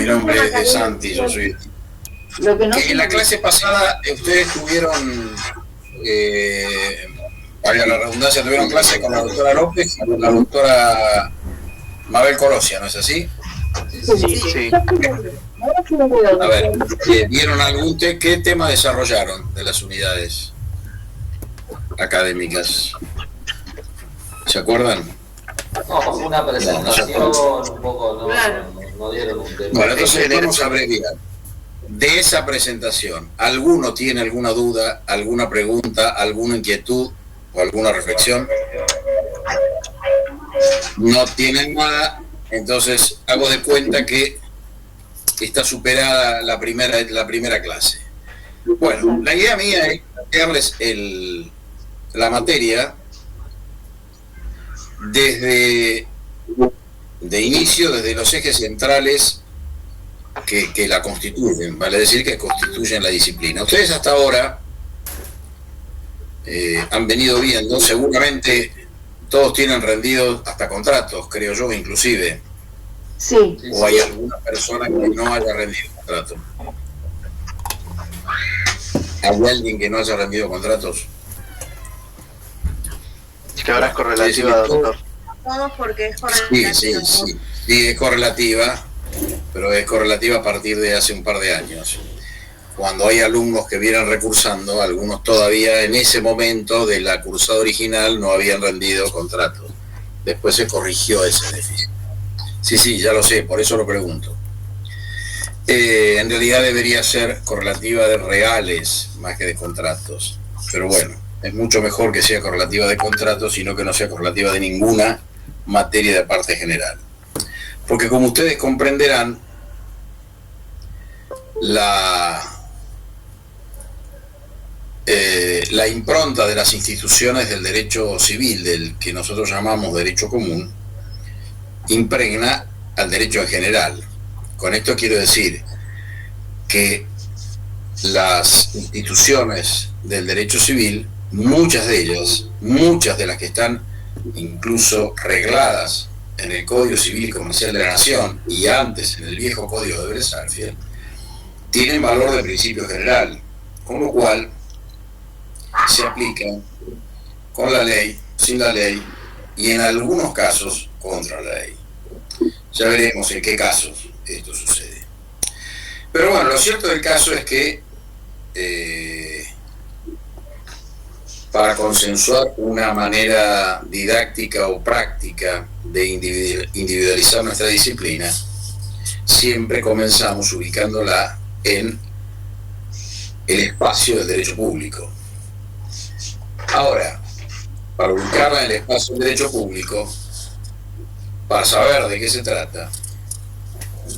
nombre es De Santi, yo soy... En la clase pasada ustedes tuvieron, valga la redundancia, tuvieron clase con la doctora López y con la doctora Mabel Colosia, ¿no es así? Sí. A ver, ¿vieron algún qué tema desarrollaron de las unidades académicas? ¿Se acuerdan? No, una presentación, un poco, no dieron un tema. Bueno, entonces vamos a abreviar. De esa presentación, ¿alguno tiene alguna duda, alguna pregunta, alguna inquietud o alguna reflexión? No tienen nada, entonces hago de cuenta que está superada la primera clase. Bueno, la idea mía es darles la materia desde inicio, desde los ejes centrales que la constituyen, vale decir que constituyen la disciplina. Ustedes hasta ahora han venido viendo, seguramente todos tienen rendido hasta contratos, creo yo, inclusive. Sí. ¿O hay alguna persona que no haya rendido contrato? ¿Hay alguien que no haya rendido contratos? Que ahora es correlativa, doctor. Todos porque es correlativa. Sí, es correlativa, pero es correlativa a partir de hace un par de años. Cuando hay alumnos que vienen recursando, algunos todavía en ese momento de la cursada original no habían rendido contratos. Después se corrigió ese déficit. Sí, ya lo sé, por eso lo pregunto. En realidad debería ser correlativa de reales más que de contratos. Pero bueno, es mucho mejor que sea correlativa de contratos, sino que no sea correlativa de ninguna materia de parte general. Porque como ustedes comprenderán, la impronta de las instituciones del derecho civil, del que nosotros llamamos derecho común, impregna al derecho en general. Con esto quiero decir que las instituciones del derecho civil, muchas de las que están incluso regladas en el Código Civil y Comercial de la Nación y antes en el viejo Código de Bresafiel, tienen valor de principio general, con lo cual se aplican con la ley, sin la ley y en algunos casos contra la ley. Ya veremos en qué casos esto sucede. Pero bueno, lo cierto del caso es que para consensuar una manera didáctica o práctica de individualizar nuestra disciplina, siempre comenzamos ubicándola en el espacio del derecho público. Ahora, para ubicarla en el espacio del derecho público, para saber de qué se trata,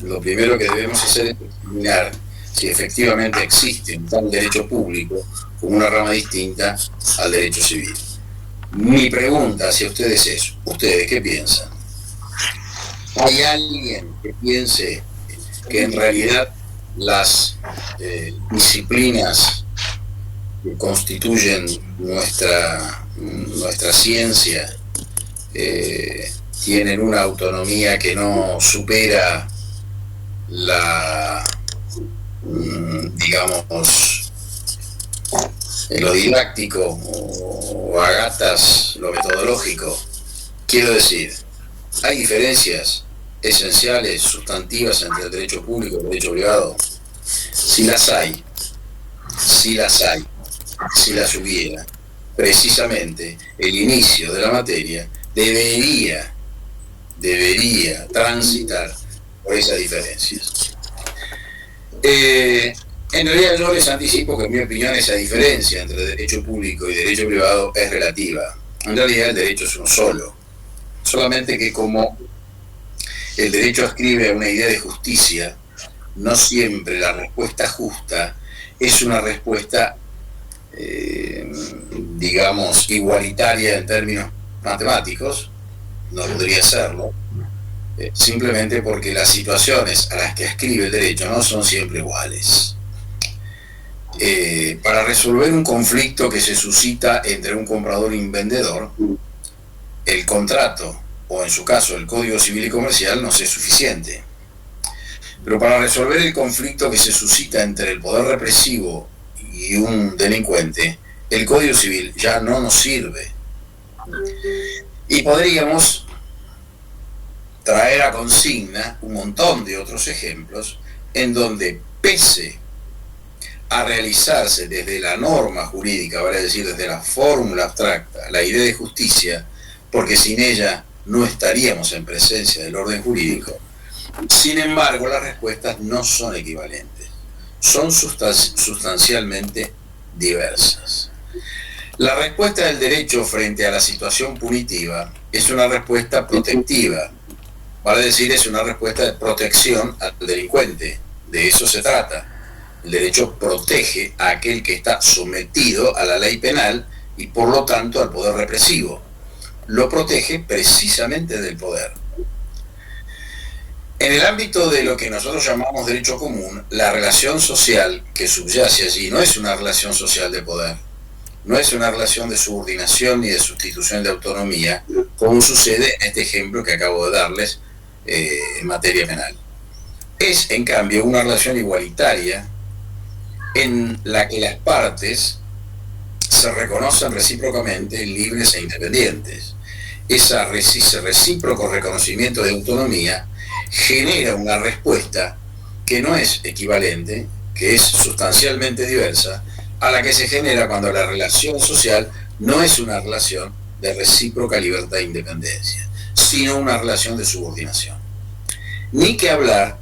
lo primero que debemos hacer es determinar si efectivamente existe un tal derecho público como una rama distinta al derecho civil. Mi pregunta hacia ustedes es, ¿ustedes qué piensan? ¿Hay alguien que piense que en realidad las disciplinas que constituyen nuestra ciencia tienen una autonomía que no supera digamos, lo didáctico o a gatas lo metodológico? Quiero decir, ¿hay diferencias esenciales, sustantivas entre el derecho público y el derecho privado? Si las hay, si las hubiera, precisamente el inicio de la materia debería transitar por esas diferencias. En realidad yo les anticipo que en mi opinión esa diferencia entre derecho público y derecho privado es relativa. En realidad el derecho es uno solo, solamente que como el derecho ascribe una idea de justicia, no siempre la respuesta justa es una respuesta digamos igualitaria en términos matemáticos, no podría serlo, simplemente porque las situaciones a las que ascribe el derecho no son siempre iguales. Para resolver un conflicto que se suscita entre un comprador y un vendedor, el contrato, o en su caso el Código Civil y Comercial, no es suficiente. Pero para resolver el conflicto que se suscita entre el poder represivo y un delincuente, el Código Civil ya no nos sirve. Y podríamos traer a consigna un montón de otros ejemplos en donde, pese a realizarse desde la norma jurídica, vale decir, desde la fórmula abstracta, la idea de justicia, porque sin ella no estaríamos en presencia del orden jurídico, sin embargo las respuestas no son equivalentes, son sustancialmente diversas. La respuesta del derecho frente a la situación punitiva es una respuesta protectiva, vale decir, es una respuesta de protección al delincuente, de eso se trata. El derecho protege a aquel que está sometido a la ley penal y por lo tanto al poder represivo. Lo protege precisamente del poder. En el ámbito de lo que nosotros llamamos derecho común, la relación social que subyace allí no es una relación social de poder, no es una relación de subordinación ni de sustitución de autonomía, como sucede en este ejemplo que acabo de darles en materia penal. Es, en cambio, una relación igualitaria en la que las partes se reconocen recíprocamente libres e independientes. Ese recíproco reconocimiento de autonomía genera una respuesta que no es equivalente, que es sustancialmente diversa, a la que se genera cuando la relación social no es una relación de recíproca libertad e independencia, sino una relación de subordinación. Ni que hablar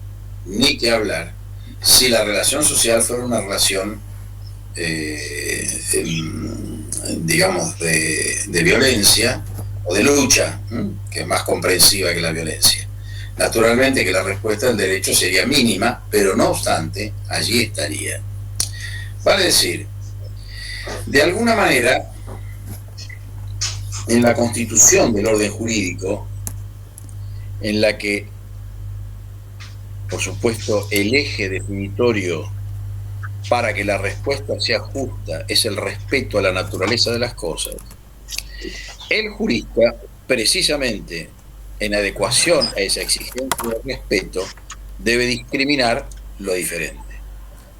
si la relación social fuera una relación, digamos, de violencia o de lucha, que es más comprensiva que la violencia. Naturalmente que la respuesta del derecho sería mínima, pero no obstante, allí estaría. Vale decir, de alguna manera, en la constitución del orden jurídico, en la que, por supuesto, el eje definitorio para que la respuesta sea justa es el respeto a la naturaleza de las cosas, el jurista, precisamente en adecuación a esa exigencia de respeto, debe discriminar lo diferente.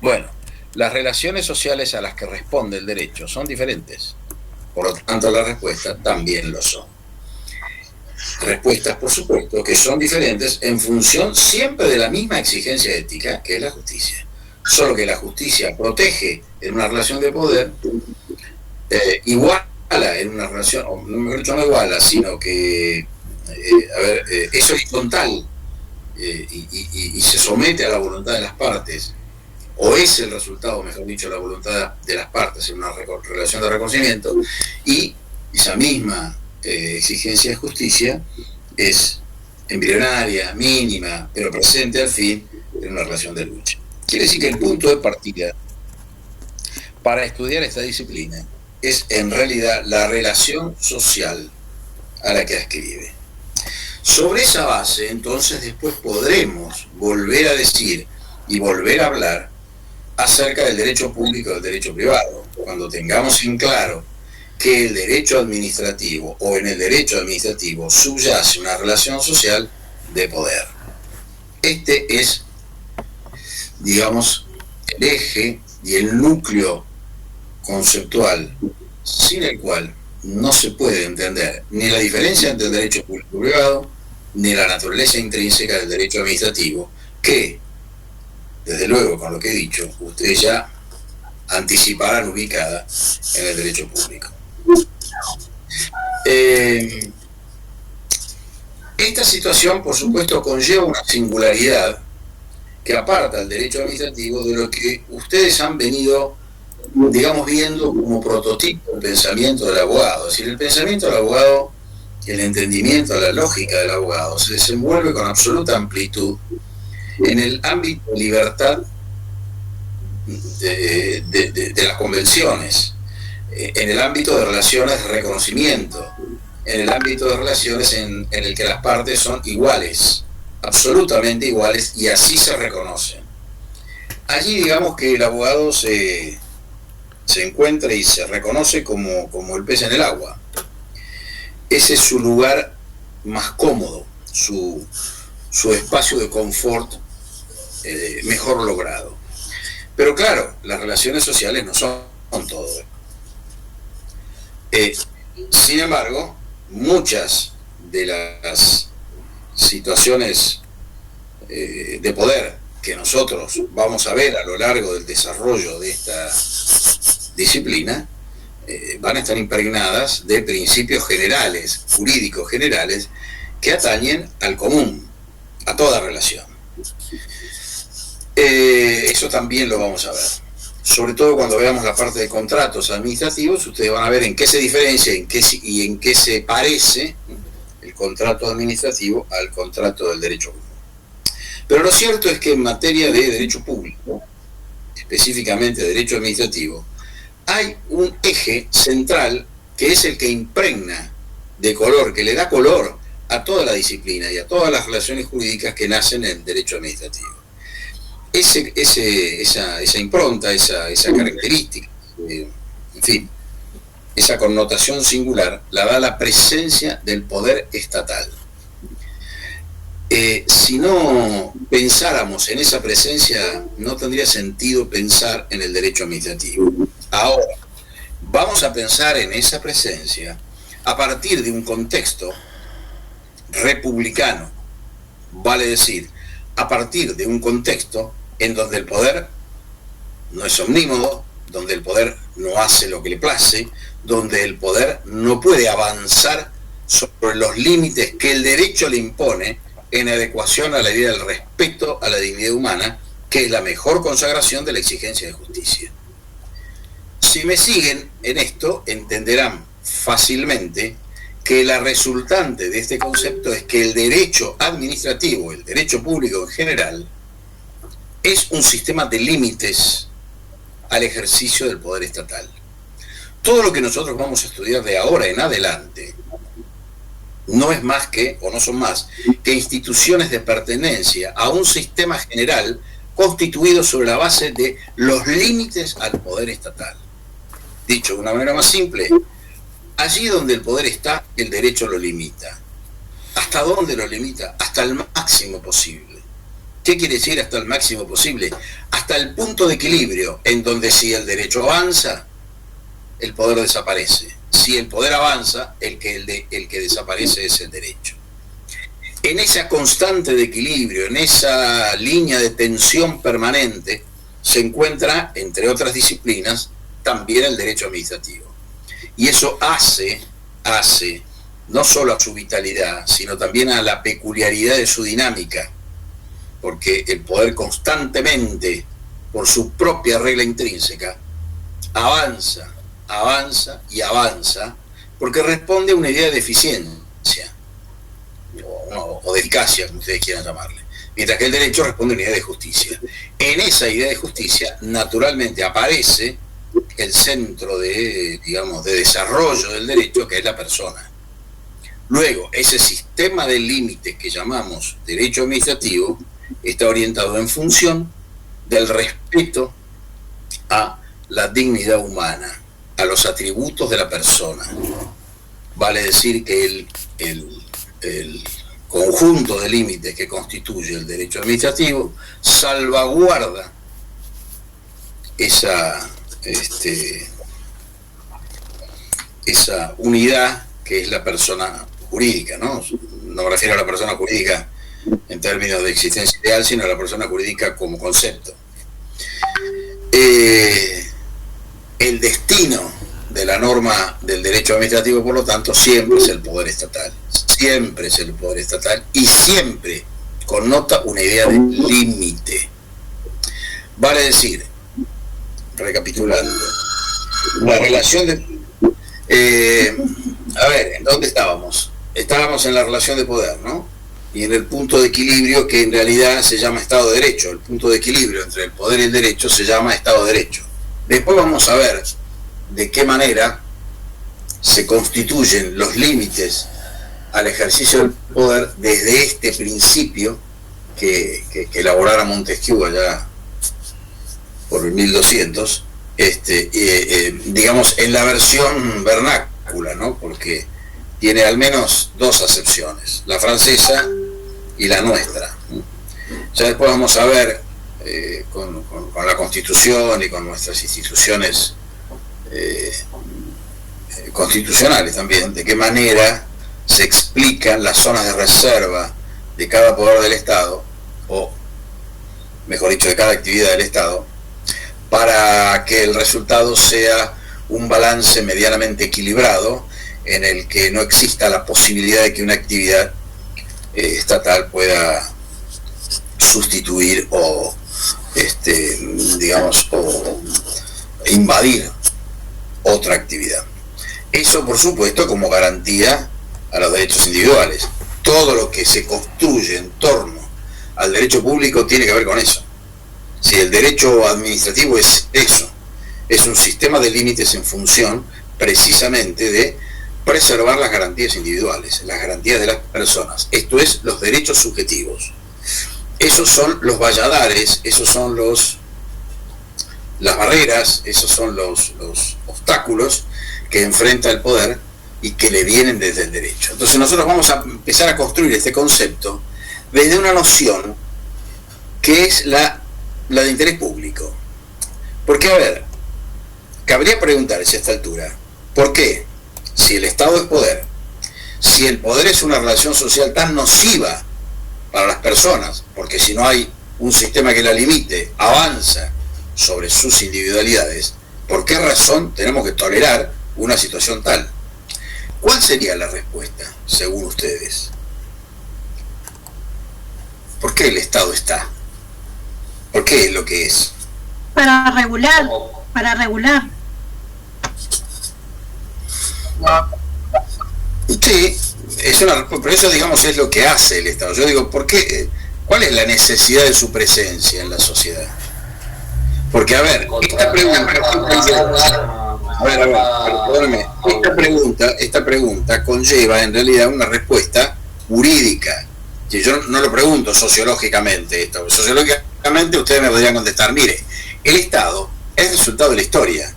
Bueno, las relaciones sociales a las que responde el derecho son diferentes, por lo tanto las respuestas también lo son. Respuestas, por supuesto, que son diferentes en función siempre de la misma exigencia ética, que es la justicia. Solo que la justicia protege en una relación de poder, iguala en una relación, o mejor dicho, no iguala, sino que es horizontal y se somete a la voluntad de las partes, o es el resultado, mejor dicho, de la voluntad de las partes en una relación de reconocimiento, y esa misma exigencia de justicia es embrionaria, mínima, pero presente al fin en una relación de lucha. Quiere decir que el punto de partida para estudiar esta disciplina es en realidad la relación social a la que ascribe. Sobre esa base, entonces, después podremos volver a decir y volver a hablar acerca del derecho público y del derecho privado, cuando tengamos en claro que el derecho administrativo o en el derecho administrativo subyace una relación social de poder. Este es, digamos, el eje y el núcleo conceptual sin el cual no se puede entender ni la diferencia entre el derecho público y privado, ni la naturaleza intrínseca del derecho administrativo, que, desde luego, con lo que he dicho, ustedes ya anticiparán ubicada en el derecho público. Esta situación, por supuesto, conlleva una singularidad que aparta el derecho administrativo de lo que ustedes han venido, digamos, viendo como prototipo del pensamiento del abogado. Es decir, el pensamiento del abogado, el entendimiento, la lógica del abogado se desenvuelve con absoluta amplitud en el ámbito de libertad de las convenciones, en el ámbito de relaciones de reconocimiento, en el ámbito de relaciones en el que las partes son iguales, absolutamente iguales, y así se reconocen. Allí, digamos que el abogado se encuentra y se reconoce como el pez en el agua. Ese es su lugar más cómodo, su espacio de confort mejor logrado. Pero claro, las relaciones sociales no son todo. Sin embargo, muchas de las situaciones de poder que nosotros vamos a ver a lo largo del desarrollo de esta disciplina van a estar impregnadas de principios generales, jurídicos generales, que atañen al común, a toda relación. Eso también lo vamos a ver. Sobre todo cuando veamos la parte de contratos administrativos, ustedes van a ver en qué se diferencia y en qué se parece el contrato administrativo al contrato del derecho común. Pero lo cierto es que en materia de derecho público, específicamente derecho administrativo, hay un eje central que es el que impregna de color, que le da color a toda la disciplina y a todas las relaciones jurídicas que nacen en el derecho administrativo. Esa impronta, esa característica, en fin, esa connotación singular la da la presencia del poder estatal. Si no pensáramos en esa presencia, no tendría sentido pensar en el derecho administrativo. Ahora, vamos a pensar en esa presencia a partir de un contexto republicano, vale decir, a partir de un contexto en donde el poder no es omnímodo, donde el poder no hace lo que le place, donde el poder no puede avanzar sobre los límites que el derecho le impone en adecuación a la idea del respeto a la dignidad humana, que es la mejor consagración de la exigencia de justicia. Si me siguen en esto, entenderán fácilmente que la resultante de este concepto es que el derecho administrativo, el derecho público en general, es un sistema de límites al ejercicio del poder estatal. Todo lo que nosotros vamos a estudiar de ahora en adelante no es más que, o no son más, que instituciones de pertenencia a un sistema general constituido sobre la base de los límites al poder estatal. Dicho de una manera más simple, allí donde el poder está, el derecho lo limita. ¿Hasta dónde lo limita? Hasta el máximo posible. ¿Qué quiere decir hasta el máximo posible? Hasta el punto de equilibrio en donde si el derecho avanza, el poder desaparece. Si el poder avanza, el que desaparece es el derecho. En esa constante de equilibrio, en esa línea de tensión permanente, se encuentra, entre otras disciplinas, también el derecho administrativo. Y eso hace no solo a su vitalidad, sino también a la peculiaridad de su dinámica, porque el poder constantemente, por su propia regla intrínseca, avanza y avanza, porque responde a una idea de eficiencia, o de eficacia, como ustedes quieran llamarle, mientras que el derecho responde a una idea de justicia. En esa idea de justicia, naturalmente, aparece el centro de desarrollo del derecho, que es la persona. Luego, ese sistema de límites que llamamos derecho administrativo está orientado en función del respeto a la dignidad humana, a los atributos de la persona. Vale decir que el conjunto de límites que constituye el derecho administrativo salvaguarda esa unidad que es la persona jurídica, ¿no? No me refiero a la persona jurídica en términos de existencia ideal, sino a la persona jurídica como concepto. El destino de la norma del derecho administrativo, por lo tanto, siempre es el poder estatal. Siempre es el poder estatal y siempre connota una idea de límite. Vale decir, recapitulando, la relación de... a ver, ¿en dónde estábamos? Estábamos en la relación de poder, ¿no? Y en el punto de equilibrio que en realidad se llama Estado de Derecho. El punto de equilibrio entre el poder y el derecho se llama Estado de Derecho. Después vamos a ver de qué manera se constituyen los límites al ejercicio del poder desde este principio que elaborara Montesquieu allá por el 1200, digamos en la versión vernácula, ¿no? Porque tiene al menos dos acepciones, la francesa y la nuestra. Ya después vamos a ver con la Constitución y con nuestras instituciones constitucionales también, de qué manera se explican las zonas de reserva de cada poder del Estado, o mejor dicho, de cada actividad del Estado, para que el resultado sea un balance medianamente equilibrado en el que no exista la posibilidad de que una actividad estatal pueda sustituir o digamos, o invadir otra actividad. Eso, por supuesto, como garantía a los derechos individuales. Todo lo que se construye en torno al derecho público tiene que ver con eso. Si el derecho administrativo es eso, es un sistema de límites en función precisamente de preservar las garantías individuales, las garantías de las personas. Esto es, los derechos subjetivos. Esos son los valladares, esos son las barreras, esos son los obstáculos que enfrenta el poder y que le vienen desde el derecho. Entonces nosotros vamos a empezar a construir este concepto desde una noción que es la de interés público. Porque, a ver, cabría preguntarse a esta altura, ¿por qué? Si el Estado es poder, si el poder es una relación social tan nociva para las personas, porque si no hay un sistema que la limite, avanza sobre sus individualidades, ¿por qué razón tenemos que tolerar una situación tal? ¿Cuál sería la respuesta, según ustedes? ¿Por qué el Estado está? ¿Por qué es lo que es? Para regular, para regular. Sí, pero eso, digamos, es lo que hace el Estado. Yo digo, ¿por qué? ¿Cuál es la necesidad de su presencia en la sociedad? Porque, a ver, esta pregunta, perdóname, esta pregunta conlleva en realidad una respuesta jurídica, que yo no lo pregunto sociológicamente esto. Sociológicamente ustedes me podrían contestar, mire, el Estado es resultado de la historia.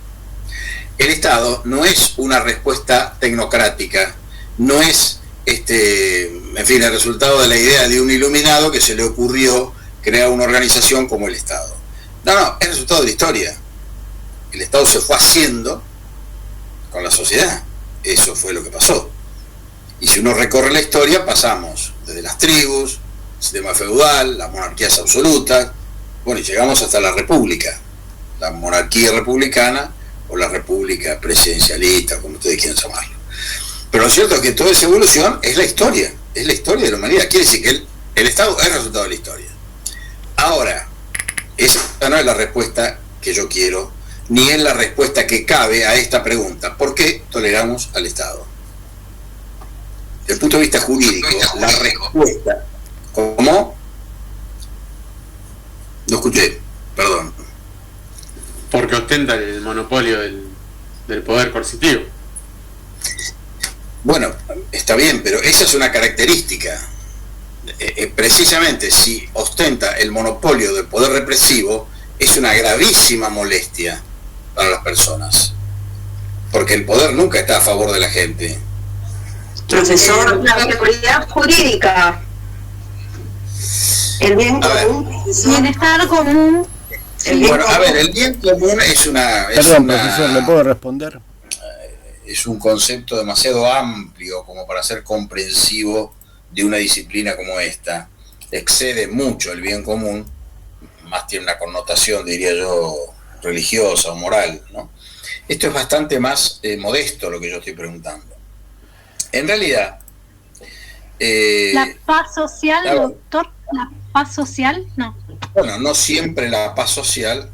El Estado no es una respuesta tecnocrática, no es en fin, el resultado de la idea de un iluminado que se le ocurrió crear una organización como el Estado. No, es resultado de la historia. El Estado se fue haciendo con la sociedad. Eso fue lo que pasó. Y si uno recorre la historia, pasamos desde las tribus, el sistema feudal, las monarquías absolutas, bueno, y llegamos hasta la república, la monarquía republicana o la república presidencialista, como ustedes quieran llamarlo. Pero lo cierto es que toda esa evolución es la historia de la humanidad. Quiere decir que el Estado es resultado de la historia. Ahora, esa no es la respuesta que yo quiero, ni es la respuesta que cabe a esta pregunta. ¿Por qué toleramos al Estado? Desde el punto de vista jurídico, la respuesta... ¿Cómo? No escuché, perdón. Porque ostenta el monopolio del poder coercitivo. Bueno, está bien, pero esa es una característica. Precisamente si ostenta el monopolio del poder represivo, es una gravísima molestia para las personas. Porque el poder nunca está a favor de la gente. Profesor, la seguridad jurídica. El bien común. Bienestar común. Bueno, a ver, el bien común es una... Perdón, profesor, ¿le puedo responder? Es un concepto demasiado amplio como para ser comprensivo de una disciplina como esta. Excede mucho el bien común, más tiene una connotación, diría yo, religiosa o moral, ¿no? Esto es bastante más modesto lo que yo estoy preguntando. En realidad... ¿La paz social, doctor? ¿La paz social? No. Bueno, no siempre la paz social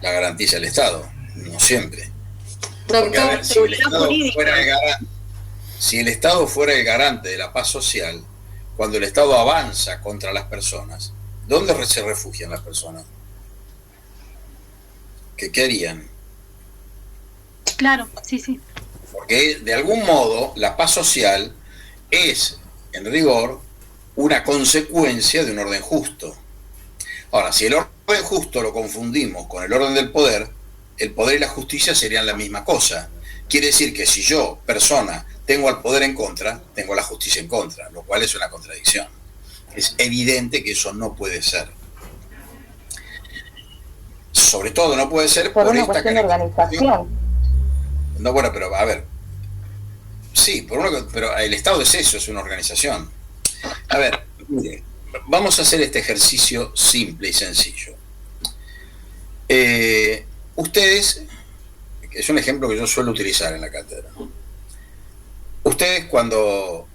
la garantiza el Estado, no siempre. Porque, a ver, si el Estado fuera el garante de la paz social, cuando el Estado avanza contra las personas, ¿dónde se refugian las personas? ¿Qué harían? Claro, sí. Porque de algún modo la paz social es, en rigor, una consecuencia de un orden justo. Ahora, si el orden justo lo confundimos con el orden del poder, el poder y la justicia serían la misma cosa. Quiere decir que si yo, persona, tengo al poder en contra, tengo la justicia en contra, lo cual es una contradicción. Es evidente que eso no puede ser. sobre todo no puede ser por una esta cuestión de organización. No, bueno, pero a ver. Sí, pero el Estado es eso, es una organización. A ver, mire, vamos a hacer este ejercicio simple y sencillo. Ustedes, es un ejemplo que yo suelo utilizar en la cátedra. Ustedes cuando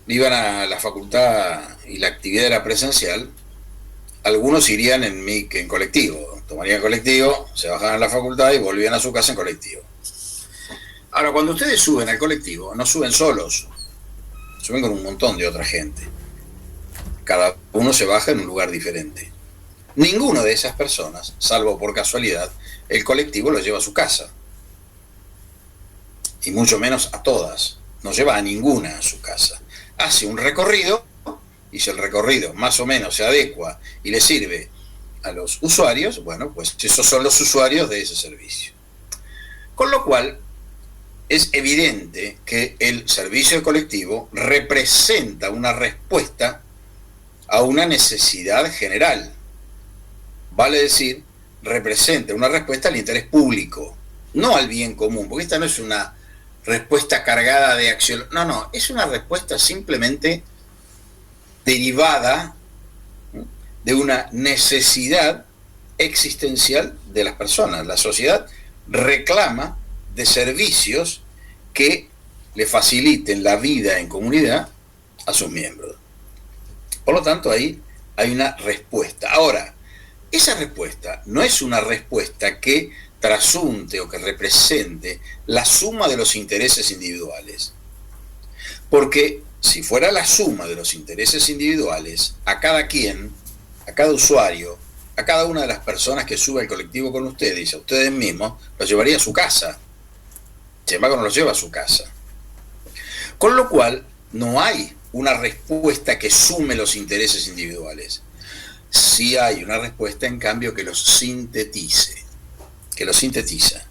iban a la facultad y la actividad era presencial, algunos irían en colectivo, tomarían colectivo, se bajaban a la facultad y volvían a su casa en colectivo. Ahora, cuando ustedes suben al colectivo, no suben solos, suben con un montón de otra gente. Cada uno se baja en un lugar diferente. Ninguna de esas personas, salvo por casualidad, el colectivo lo lleva a su casa. Y mucho menos a todas. No lleva a ninguna a su casa. Hace un recorrido, y si el recorrido más o menos se adecua y le sirve a los usuarios, bueno, pues esos son los usuarios de ese servicio. Con lo cual, es evidente que el servicio colectivo representa una respuesta a una necesidad general. Vale decir, representa una respuesta al interés público, no al bien común, porque esta no es una respuesta cargada de acción. No, es una respuesta simplemente derivada de una necesidad existencial de las personas. La sociedad reclama de servicios que le faciliten la vida en comunidad a sus miembros. Por lo tanto, ahí hay una respuesta. Ahora, esa respuesta no es una respuesta que trasunte o que represente la suma de los intereses individuales. Porque si fuera la suma de los intereses individuales, a cada quien, a cada usuario, a cada una de las personas que sube al colectivo con ustedes y a ustedes mismos, los llevaría a su casa. Sin embargo, no los lleva a su casa. Con lo cual, no hay una respuesta que sume los intereses individuales. Sí hay una respuesta, en cambio, que los sintetice, que los sintetiza.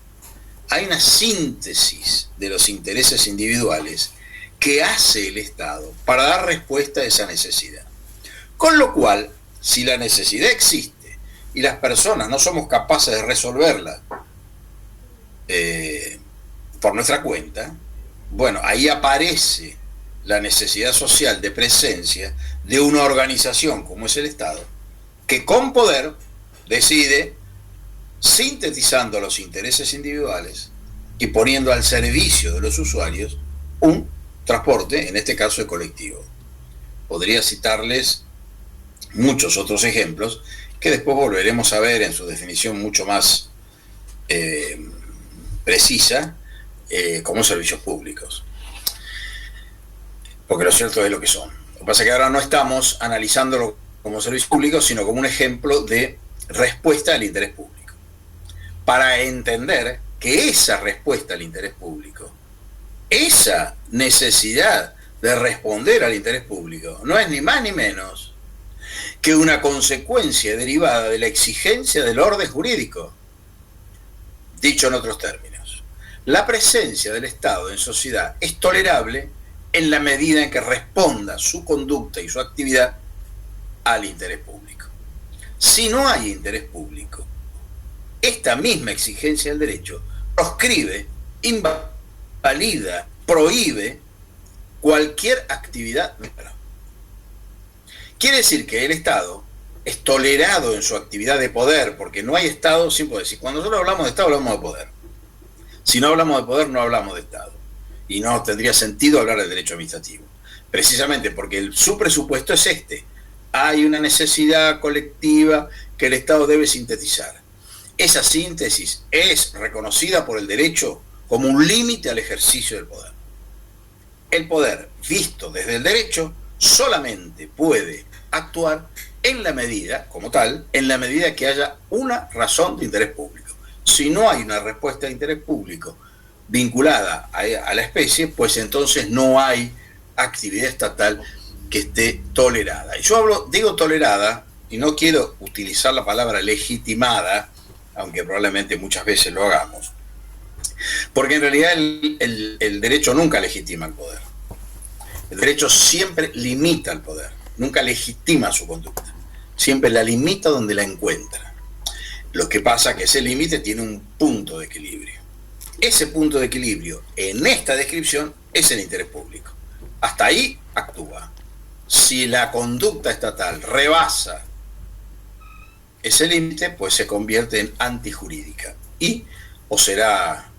Hay una síntesis de los intereses individuales que hace el Estado para dar respuesta a esa necesidad. Con lo cual, si la necesidad existe y las personas no somos capaces de resolverla por nuestra cuenta, bueno, ahí aparece la necesidad social de presencia de una organización como es el Estado, que con poder decide, sintetizando los intereses individuales y poniendo al servicio de los usuarios un transporte, en este caso el colectivo. Podría citarles muchos otros ejemplos que después volveremos a ver en su definición mucho más precisa, como servicios públicos. Porque lo cierto es lo que son. Lo que pasa es que ahora no estamos analizándolo como servicios públicos, sino como un ejemplo de respuesta al interés público. Para entender que esa respuesta al interés público, esa necesidad de responder al interés público, no es ni más ni menos que una consecuencia derivada de la exigencia del orden jurídico. Dicho en otros términos, la presencia del Estado en sociedad es tolerable en la medida en que responda su conducta y su actividad al interés público. Si no hay interés público, esta misma exigencia del derecho proscribe, invalida, prohíbe cualquier actividad. Quiere decir que el Estado es tolerado en su actividad de poder, porque no hay Estado sin poder. Si cuando nosotros hablamos de Estado, hablamos de poder. Si no hablamos de poder, no hablamos de Estado. Y no tendría sentido hablar de derecho administrativo. Precisamente porque su presupuesto es este. Hay una necesidad colectiva que el Estado debe sintetizar. Esa síntesis es reconocida por el derecho como un límite al ejercicio del poder. El poder, visto desde el derecho, solamente puede actuar en la medida, como tal, en la medida que haya una razón de interés público. Si no hay una respuesta de interés público vinculada a la especie, pues entonces no hay actividad estatal que esté tolerada. Y yo digo tolerada, y no quiero utilizar la palabra legitimada, aunque probablemente muchas veces lo hagamos, porque en realidad el derecho nunca legitima el poder. El derecho siempre limita el poder, nunca legitima su conducta, siempre la limita donde la encuentra. Lo que pasa es que ese límite tiene un punto de equilibrio. Ese punto de equilibrio en esta descripción es el interés público. Hasta ahí actúa. Si la conducta estatal rebasa ese límite, pues se convierte en antijurídica o se la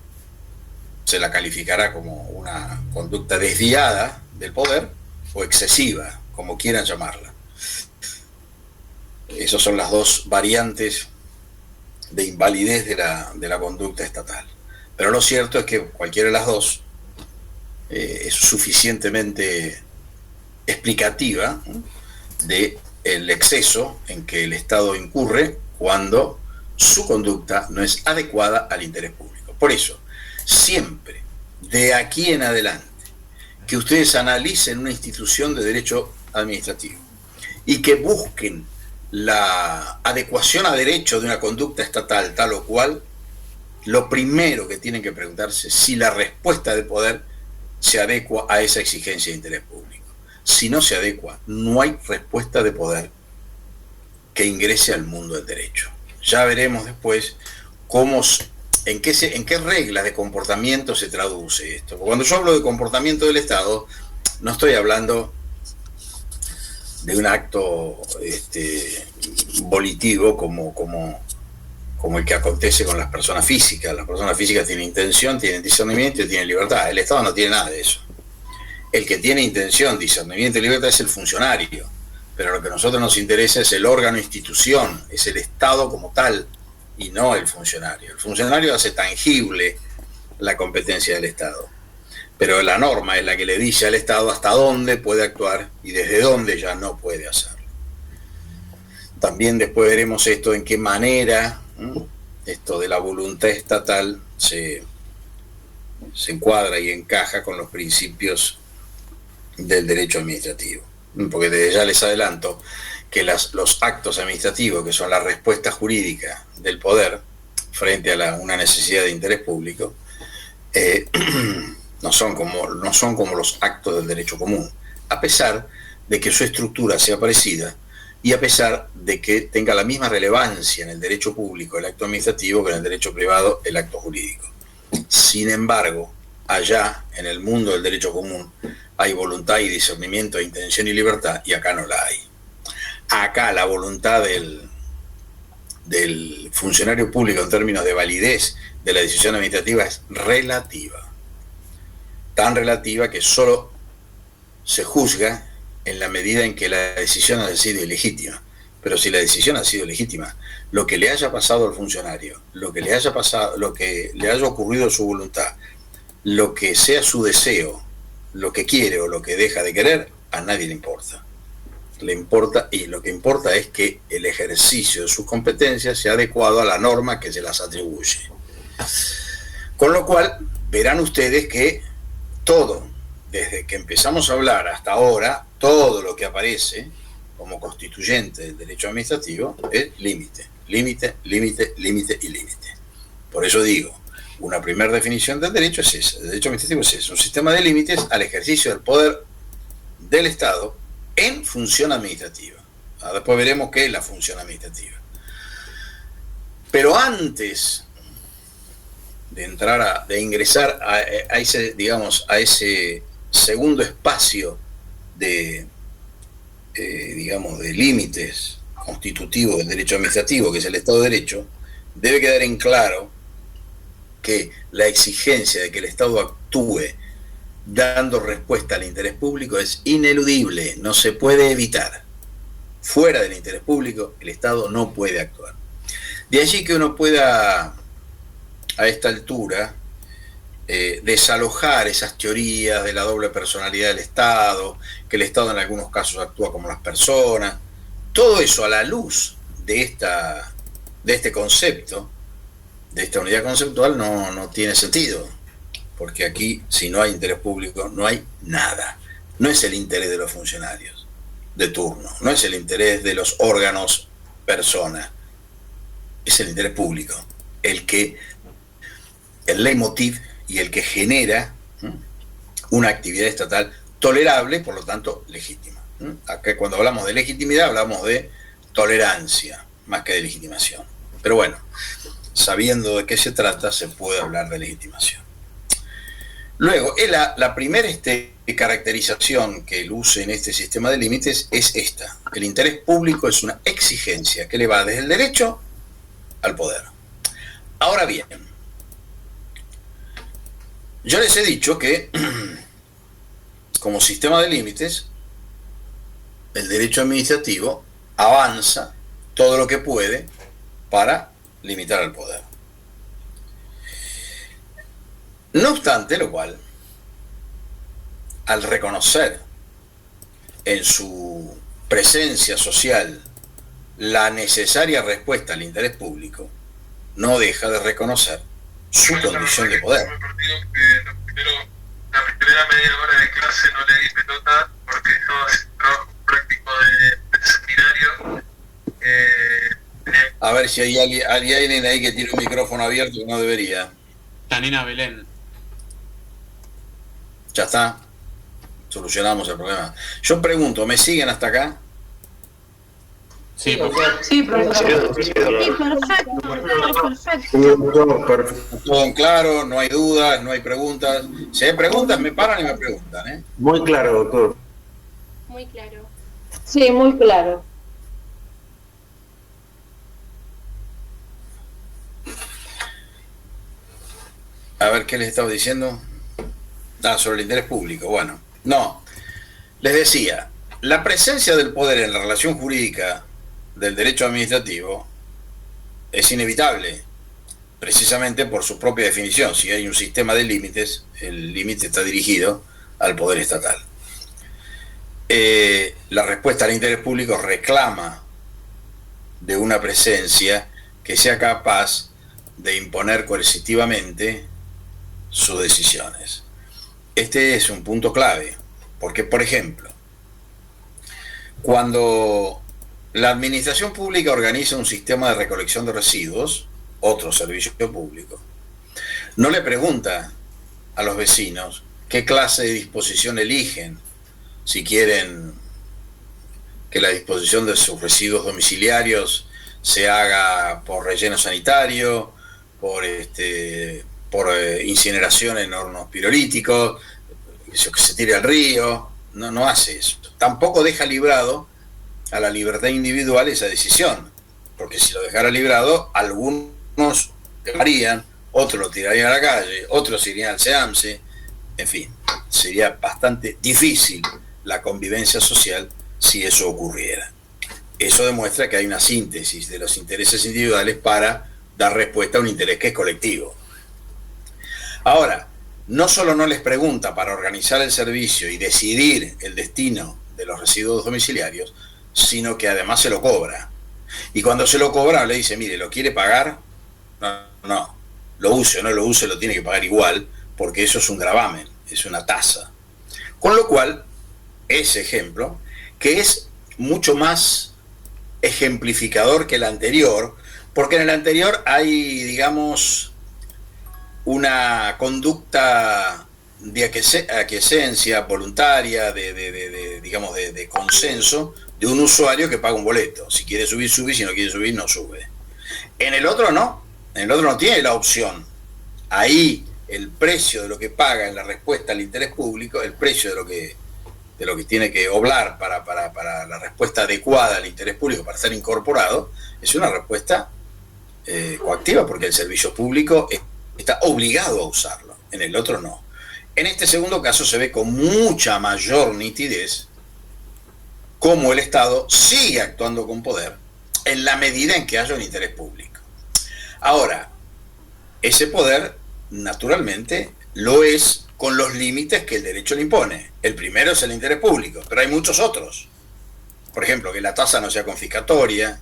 calificará como una conducta desviada del poder o excesiva, como quieran llamarla. Esas son las dos variantes de invalidez de la conducta estatal. Pero lo cierto es que cualquiera de las dos es suficientemente explicativa del exceso en que el Estado incurre cuando su conducta no es adecuada al interés público. Por eso, siempre, de aquí en adelante, que ustedes analicen una institución de derecho administrativo y que busquen la adecuación a derecho de una conducta estatal tal o cual, lo primero que tienen que preguntarse es si la respuesta del poder se adecua a esa exigencia de interés público. Si no se adecua, no hay respuesta de poder que ingrese al mundo del derecho. Ya veremos después en qué reglas de comportamiento se traduce esto. Porque cuando yo hablo de comportamiento del Estado, no estoy hablando de un acto volitivo como el que acontece con las personas físicas. Las personas físicas tienen intención, tienen discernimiento y tienen libertad. El Estado no tiene nada de eso. El que tiene intención, discernimiento y libertad es el funcionario. Pero lo que a nosotros nos interesa es el órgano institución, es el Estado como tal, y no el funcionario. El funcionario hace tangible la competencia del Estado. Pero la norma es la que le dice al Estado hasta dónde puede actuar y desde dónde ya no puede hacerlo. También después veremos esto, en qué manera esto de la voluntad estatal se encuadra y encaja con los principios del derecho administrativo. Porque desde ya les adelanto que los actos administrativos, que son la respuesta jurídica del poder frente a una necesidad de interés público, no son como los actos del derecho común, a pesar de que su estructura sea parecida y a pesar de que tenga la misma relevancia en el derecho público el acto administrativo que en el derecho privado el acto jurídico. Sin embargo, allá en el mundo del derecho común hay voluntad y discernimiento, intención y libertad, y acá no la hay. Acá la voluntad del funcionario público en términos de validez de la decisión administrativa es relativa. Tan relativa que solo se juzga en la medida en que la decisión ha sido ilegítima. Pero si la decisión ha sido legítima, lo que le haya pasado al funcionario, lo que le haya ocurrido a su voluntad, lo que sea su deseo, lo que quiere o lo que deja de querer, a nadie le importa. Le importa, y lo que importa es que el ejercicio de sus competencias sea adecuado a la norma que se las atribuye. Con lo cual, verán ustedes que todo, desde que empezamos a hablar hasta ahora, todo lo que aparece como constituyente del derecho administrativo es límite, límite, límite, límite y límite. Por eso digo, una primera definición del derecho es esa. El derecho administrativo es eso, un sistema de límites al ejercicio del poder del Estado en función administrativa. Después veremos qué es la función administrativa. Pero antes de ingresar a ese, digamos, a ese segundo espacio de límites constitutivos del derecho administrativo, que es el Estado de Derecho, debe quedar en claro que la exigencia de que el Estado actúe dando respuesta al interés público es ineludible, no se puede evitar. Fuera del interés público, el Estado no puede actuar. De allí que uno pueda, a esta altura, desalojar esas teorías de la doble personalidad del Estado, que el Estado en algunos casos actúa como las personas. Todo eso a la luz de este concepto, de esta unidad conceptual, no tiene sentido. Porque aquí, si no hay interés público, no hay nada. No es el interés de los funcionarios de turno, no es el interés de los órganos persona, es el interés público, el leitmotiv y el que genera una actividad estatal tolerable, por lo tanto, legítima. Acá cuando hablamos de legitimidad hablamos de tolerancia, más que de legitimación. Pero bueno, sabiendo de qué se trata, se puede hablar de legitimación. Luego, la primera caracterización que luce en este sistema de límites es esta. El interés público es una exigencia que le va desde el derecho al poder. Ahora bien, yo les he dicho que como sistema de límites, el derecho administrativo avanza todo lo que puede para limitar al poder. No obstante lo cual, al reconocer en su presencia social la necesaria respuesta al interés público, no deja de reconocer su condición de poder. La primera media hora de clase no le di pelota porque estaba haciendo trabajo práctico de seminario. A ver si hay alguien ahí que tiene un micrófono abierto que no debería. Janina Belén. Ya está. Solucionamos el problema. Yo pregunto, ¿me siguen hasta acá? Sí, profesor. Sí, profesor. Sí, perfecto. Todo en claro, no hay dudas, no hay preguntas. Si hay preguntas, me paran y me preguntan, ¿eh? Muy claro, doctor. Muy claro. Sí, muy claro. A ver, ¿qué les estaba diciendo? Sobre el interés público. Bueno, no. Les decía, la presencia del poder en la relación jurídica del derecho administrativo es inevitable, precisamente por su propia definición. Si hay un sistema de límites, el límite está dirigido al poder estatal. La respuesta al interés público reclama de una presencia que sea capaz de imponer coercitivamente sus decisiones. Este es un punto clave, porque, por ejemplo, cuando la administración pública organiza un sistema de recolección de residuos, otro servicio público, no le pregunta a los vecinos qué clase de disposición eligen, si quieren que la disposición de sus residuos domiciliarios se haga por relleno sanitario, por incineración en hornos pirolíticos, que se tire al río. No hace eso. Tampoco deja librado a la libertad individual esa decisión, porque si lo dejara librado, algunos harían, otros lo tirarían a la calle, otros irían al SEAMSE, en fin, sería bastante difícil la convivencia social si eso ocurriera. Eso demuestra que hay una síntesis de los intereses individuales para dar respuesta a un interés que es colectivo. Ahora, no solo no les pregunta para organizar el servicio y decidir el destino de los residuos domiciliarios, sino que además se lo cobra. Y cuando se lo cobra le dice, mire, ¿lo quiere pagar? No, lo use o no lo use, lo tiene que pagar igual, porque eso es un gravamen, es una tasa. Con lo cual, ese ejemplo, que es mucho más ejemplificador que el anterior, porque en el anterior hay, digamos, una conducta de aquiescencia voluntaria, de consenso de un usuario que paga un boleto. Si quiere subir, sube, si no quiere subir, no sube. En el otro no, en el otro no tiene la opción. Ahí el precio de lo que paga en la respuesta al interés público, el precio de lo que tiene que obrar para la respuesta adecuada al interés público, para ser incorporado, es una respuesta coactiva, porque el servicio público está obligado a usarlo, en el otro no. En este segundo caso se ve con mucha mayor nitidez cómo el Estado sigue actuando con poder en la medida en que haya un interés público. Ahora, ese poder, naturalmente, lo es con los límites que el derecho le impone. El primero es el interés público, pero hay muchos otros. Por ejemplo, que la tasa no sea confiscatoria,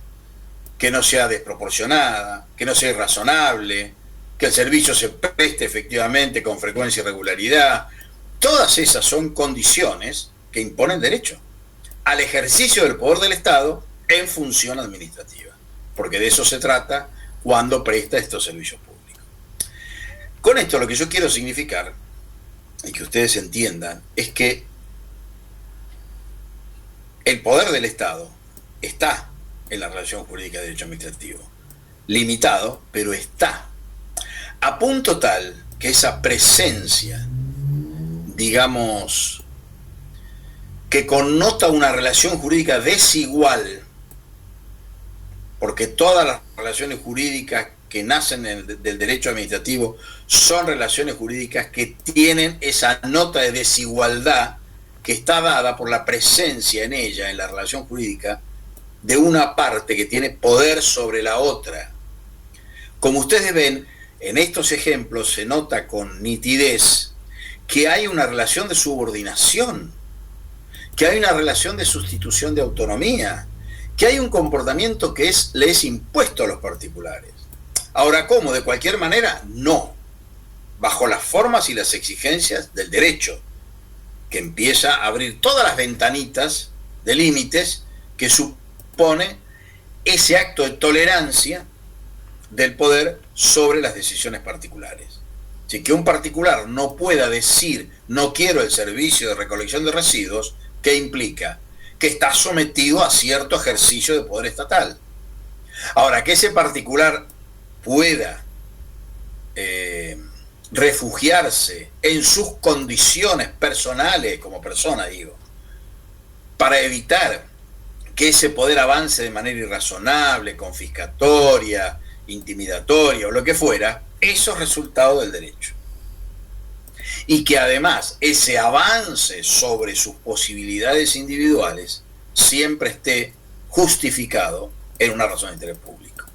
que no sea desproporcionada, que no sea irrazonable, que el servicio se preste efectivamente con frecuencia y regularidad. Todas esas son condiciones que imponen derecho al ejercicio del poder del Estado en función administrativa, porque de eso se trata cuando presta estos servicios públicos. Con esto lo que yo quiero significar, y que ustedes entiendan, es que el poder del Estado está en la relación jurídica de derecho administrativo, limitado, pero está. A punto tal que esa presencia, digamos, que connota una relación jurídica desigual, porque todas las relaciones jurídicas que nacen del derecho administrativo son relaciones jurídicas que tienen esa nota de desigualdad que está dada por la presencia en ella, en la relación jurídica, de una parte que tiene poder sobre la otra. Como ustedes ven, en estos ejemplos se nota con nitidez que hay una relación de subordinación, que hay una relación de sustitución de autonomía, que hay un comportamiento que le es impuesto a los particulares. Ahora, ¿cómo? ¿De cualquier manera? No. Bajo las formas y las exigencias del derecho, que empieza a abrir todas las ventanitas de límites que supone ese acto de tolerancia del poder sobre las decisiones particulares. Si que un particular no pueda decir no quiero el servicio de recolección de residuos, ¿qué implica? Que está sometido a cierto ejercicio de poder estatal. Ahora, que ese particular pueda refugiarse en sus condiciones personales como persona, digo, para evitar que ese poder avance de manera irrazonable, confiscatoria, intimidatoria o lo que fuera, eso es resultado del derecho. Y que además ese avance sobre sus posibilidades individuales siempre esté justificado en una razón de interés público.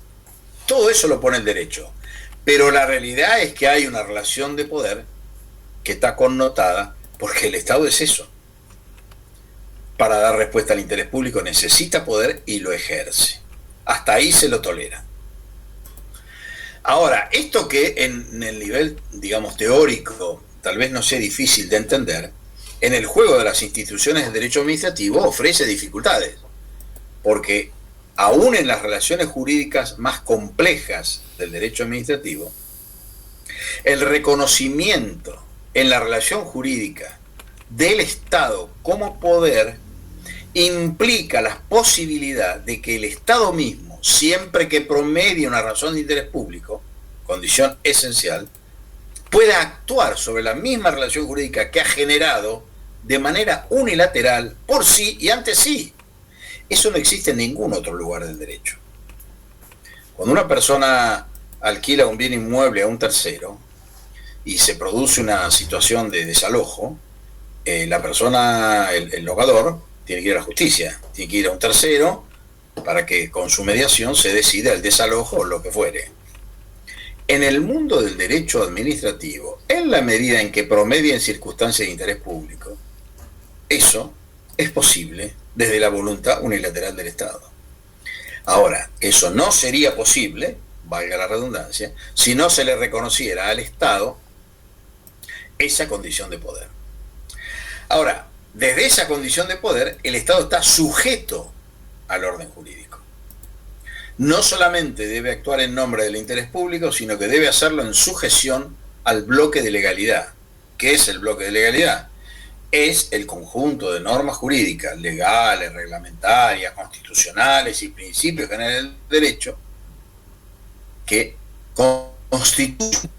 Todo eso lo pone el derecho, pero la realidad es que hay una relación de poder que está connotada porque el Estado es eso. Para dar respuesta al interés público necesita poder y lo ejerce. Hasta ahí se lo tolera. Ahora, esto que en el nivel, digamos, teórico, tal vez no sea difícil de entender, en el juego de las instituciones de derecho administrativo ofrece dificultades, porque aún en las relaciones jurídicas más complejas del derecho administrativo, el reconocimiento en la relación jurídica del Estado como poder implica la posibilidad de que el Estado mismo, siempre que promedie una razón de interés público, condición esencial, pueda actuar sobre la misma relación jurídica que ha generado de manera unilateral, por sí y ante sí. Eso no existe en ningún otro lugar del derecho. Cuando una persona alquila un bien inmueble a un tercero y se produce una situación de desalojo, la persona, el logador, tiene que ir a la justicia, tiene que ir a un tercero para que con su mediación se decida el desalojo o lo que fuere. En el mundo del derecho administrativo, en la medida en que promedien circunstancias de interés público, eso es posible desde la voluntad unilateral del Estado. Ahora, eso no sería posible, valga la redundancia, si no se le reconociera al Estado esa condición de poder. Ahora, desde esa condición de poder, el Estado está sujeto al orden jurídico. No solamente debe actuar en nombre del interés público, sino que debe hacerlo en sujeción al bloque de legalidad. ¿Qué es el bloque de legalidad? Es el conjunto de normas jurídicas, legales, reglamentarias, constitucionales y principios generales del derecho que constituyen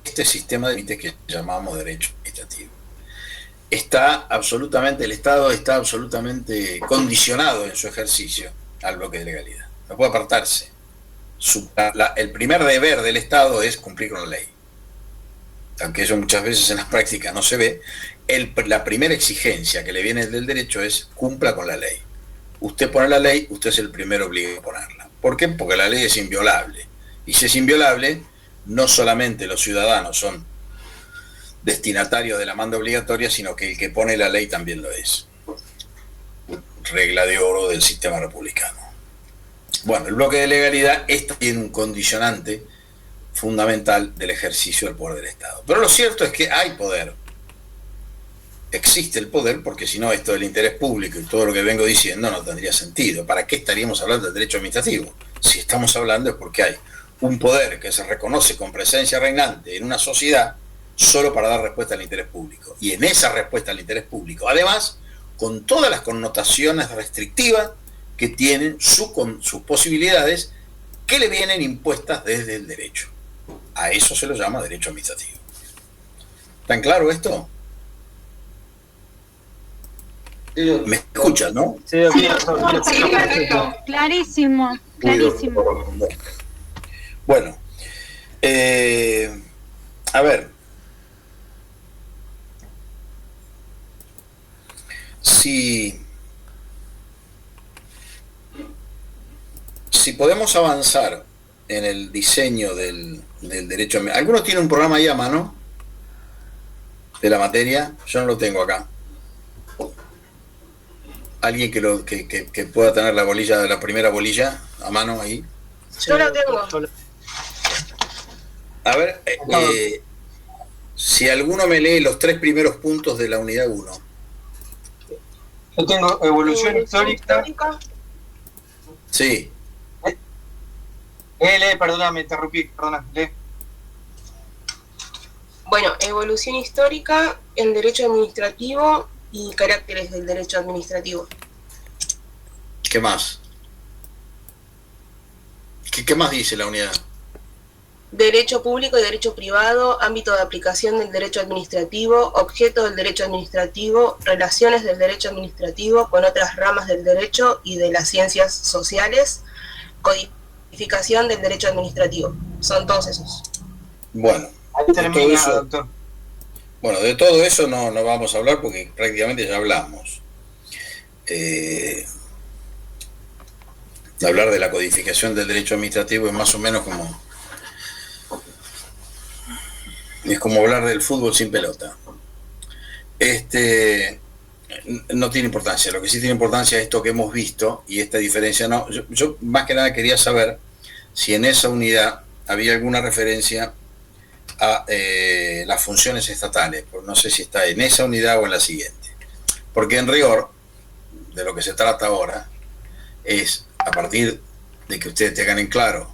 este sistema de límites que llamamos derecho administrativo. El Estado está absolutamente condicionado en su ejercicio al bloque de legalidad. No puede apartarse. El primer deber del Estado es cumplir con la ley. Aunque eso muchas veces en la práctica no se ve, la primera exigencia que le viene del derecho es cumpla con la ley. Usted pone la ley, usted es el primero obligado a ponerla. ¿Por qué? Porque la ley es inviolable. Y si es inviolable, no solamente los ciudadanos son destinatarios de la manda obligatoria, sino que el que pone la ley también lo es. Regla de oro del sistema republicano. Bueno, el bloque de legalidad es también un condicionante fundamental del ejercicio del poder del Estado. Pero lo cierto es que hay poder. Existe el poder, porque si no, esto del interés público y todo lo que vengo diciendo no tendría sentido. ¿Para qué estaríamos hablando del derecho administrativo? Si estamos hablando es porque hay un poder que se reconoce con presencia reinante en una sociedad solo para dar respuesta al interés público. Y en esa respuesta al interés público, además, con todas las connotaciones restrictivas que tienen sus posibilidades que le vienen impuestas desde el derecho. A eso se lo llama derecho administrativo. ¿Tan claro esto? ¿Me escuchan, no? Sí, perfecto. Clarísimo, clarísimo. Bueno, a ver, si podemos avanzar en el diseño del derecho, ¿alguno tiene un programa ahí a mano de la materia? Yo no lo tengo acá. ¿Alguien que pueda tener la bolilla, de la primera bolilla a mano ahí? Yo lo tengo. A ver, si alguno me lee los 3 primeros puntos de la unidad 1. Yo tengo evolución histórica. Sí. Lee, perdona, me interrumpí, perdona, lee. Bueno, evolución histórica, el derecho administrativo y caracteres del derecho administrativo. ¿Qué más? ¿Qué más dice la unidad? Derecho público y derecho privado, ámbito de aplicación del derecho administrativo, objeto del derecho administrativo, relaciones del derecho administrativo con otras ramas del derecho y de las ciencias sociales, codificación del derecho administrativo. Son todos esos. Bueno, ahí termina, eso, doctor. Bueno, de todo eso no vamos a hablar porque prácticamente ya hablamos. Hablar de la codificación del derecho administrativo es más o menos como hablar del fútbol sin pelota. No tiene importancia. Lo que sí tiene importancia es esto que hemos visto y esta diferencia. No, yo más que nada quería saber si en esa unidad había alguna referencia a las funciones estatales, no sé si está en esa unidad o en la siguiente, porque en rigor de lo que se trata ahora es, a partir de que ustedes tengan en claro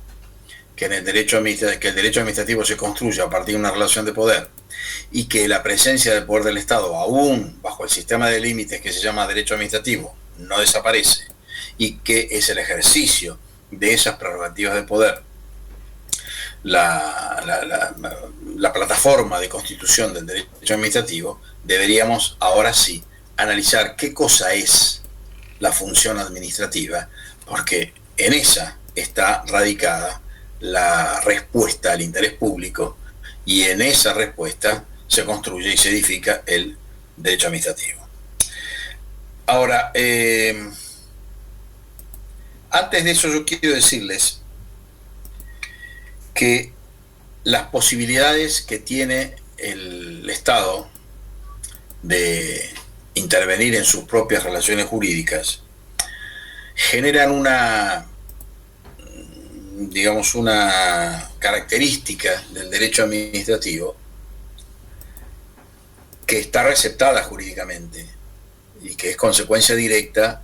que el derecho administrativo se construye a partir de una relación de poder y que la presencia del poder del Estado, aún bajo el sistema de límites que se llama derecho administrativo, no desaparece, y que es el ejercicio de esas prerrogativas de poder la plataforma de constitución del derecho administrativo, deberíamos ahora sí analizar qué cosa es la función administrativa, porque en esa está radicada la respuesta al interés público y en esa respuesta se construye y se edifica el derecho administrativo. Ahora, antes de eso yo quiero decirles que las posibilidades que tiene el Estado de intervenir en sus propias relaciones jurídicas generan una característica del derecho administrativo que está receptada jurídicamente y que es consecuencia directa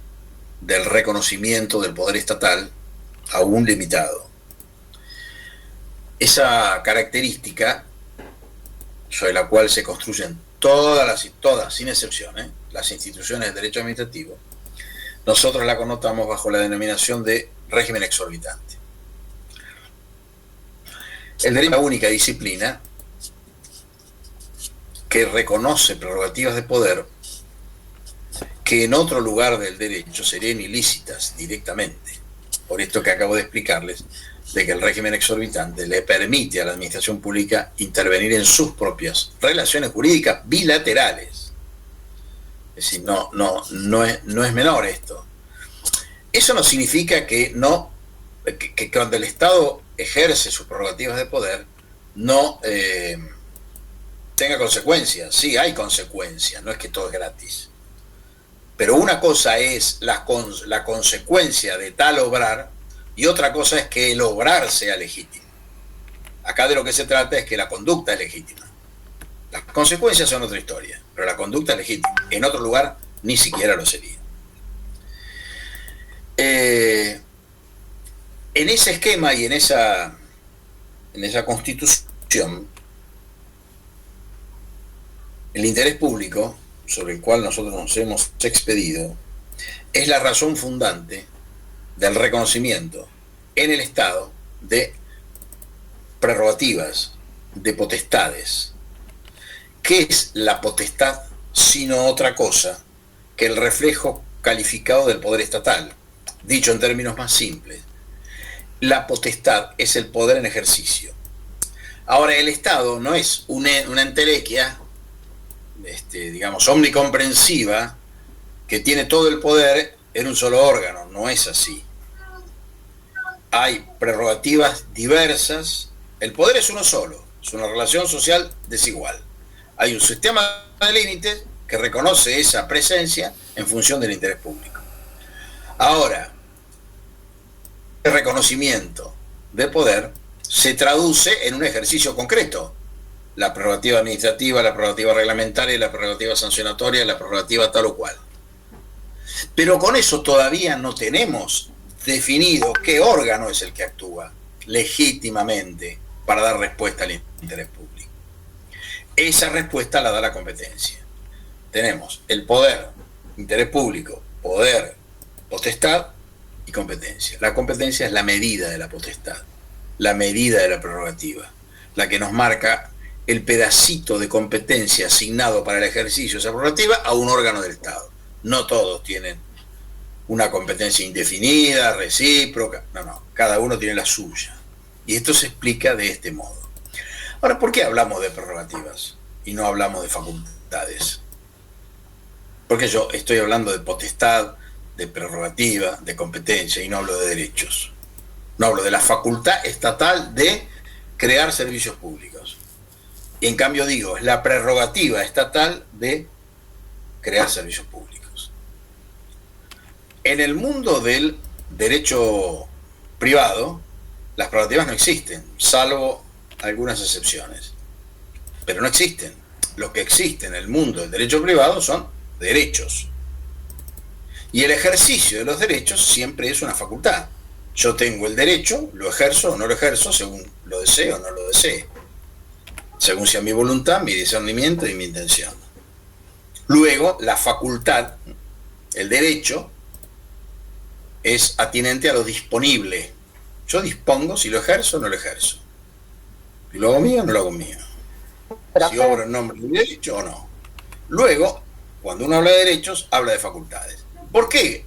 del reconocimiento del poder estatal aún limitado. Esa característica sobre la cual se construyen todas, sin excepción, las instituciones del derecho administrativo, nosotros la connotamos bajo la denominación de régimen exorbitante. El derecho es la única disciplina que reconoce prerrogativas de poder que en otro lugar del derecho serían ilícitas directamente. Por esto que acabo de explicarles, de que el régimen exorbitante le permite a la administración pública intervenir en sus propias relaciones jurídicas bilaterales. Es decir, no es menor esto. Eso no significa que cuando el Estado ejerce sus prerrogativas de poder no tenga consecuencias. Sí, hay consecuencias, no es que todo es gratis. Pero una cosa es la consecuencia de tal obrar y otra cosa es que el obrar sea legítimo. Acá de lo que se trata es que la conducta es legítima. Las consecuencias son otra historia, pero la conducta es legítima. En otro lugar ni siquiera lo sería. En ese esquema y en esa constitución, el interés público sobre el cual nosotros nos hemos expedido es la razón fundante del reconocimiento en el Estado de prerrogativas, de potestades. ¿Qué es la potestad sino otra cosa que el reflejo calificado del poder estatal? Dicho en términos más simples, la potestad es el poder en ejercicio. Ahora, el Estado no es una entelequia, digamos, omnicomprensiva, que tiene todo el poder en un solo órgano. No es así. Hay prerrogativas diversas. El poder es uno solo, es una relación social desigual. Hay un sistema de límites que reconoce esa presencia en función del interés público. Ahora, el reconocimiento de poder se traduce en un ejercicio concreto. La prerrogativa administrativa, la prerrogativa reglamentaria, la prerrogativa sancionatoria, la prerrogativa tal o cual. Pero con eso todavía no tenemos definido qué órgano es el que actúa legítimamente para dar respuesta al interés público. Esa respuesta la da la competencia. Tenemos el poder, interés público, poder, potestad y competencia. La competencia es la medida de la potestad, la medida de la prerrogativa, la que nos marca el pedacito de competencia asignado para el ejercicio de esa prerrogativa a un órgano del Estado. No todos tienen una competencia indefinida, recíproca, no, cada uno tiene la suya. Y esto se explica de este modo. Ahora, ¿por qué hablamos de prerrogativas y no hablamos de facultades? Porque yo estoy hablando de potestad, de prerrogativa, de competencia, y no hablo de derechos. No hablo de la facultad estatal de crear servicios públicos. Y en cambio digo, es la prerrogativa estatal de crear servicios públicos. En el mundo del derecho privado, las prerrogativas no existen, salvo algunas excepciones. Pero no existen. Lo que existe en el mundo del derecho privado son derechos. Y el ejercicio de los derechos siempre es una facultad. Yo tengo el derecho, lo ejerzo o no lo ejerzo según lo deseo o no lo desee. Según sea mi voluntad, mi discernimiento y mi intención. Luego, la facultad, el derecho, es atinente a lo disponible. Yo dispongo si lo ejerzo o no lo ejerzo. Si lo hago mío o no lo hago mío. Si obro en nombre del derecho o no. Luego, cuando uno habla de derechos, habla de facultades. ¿Por qué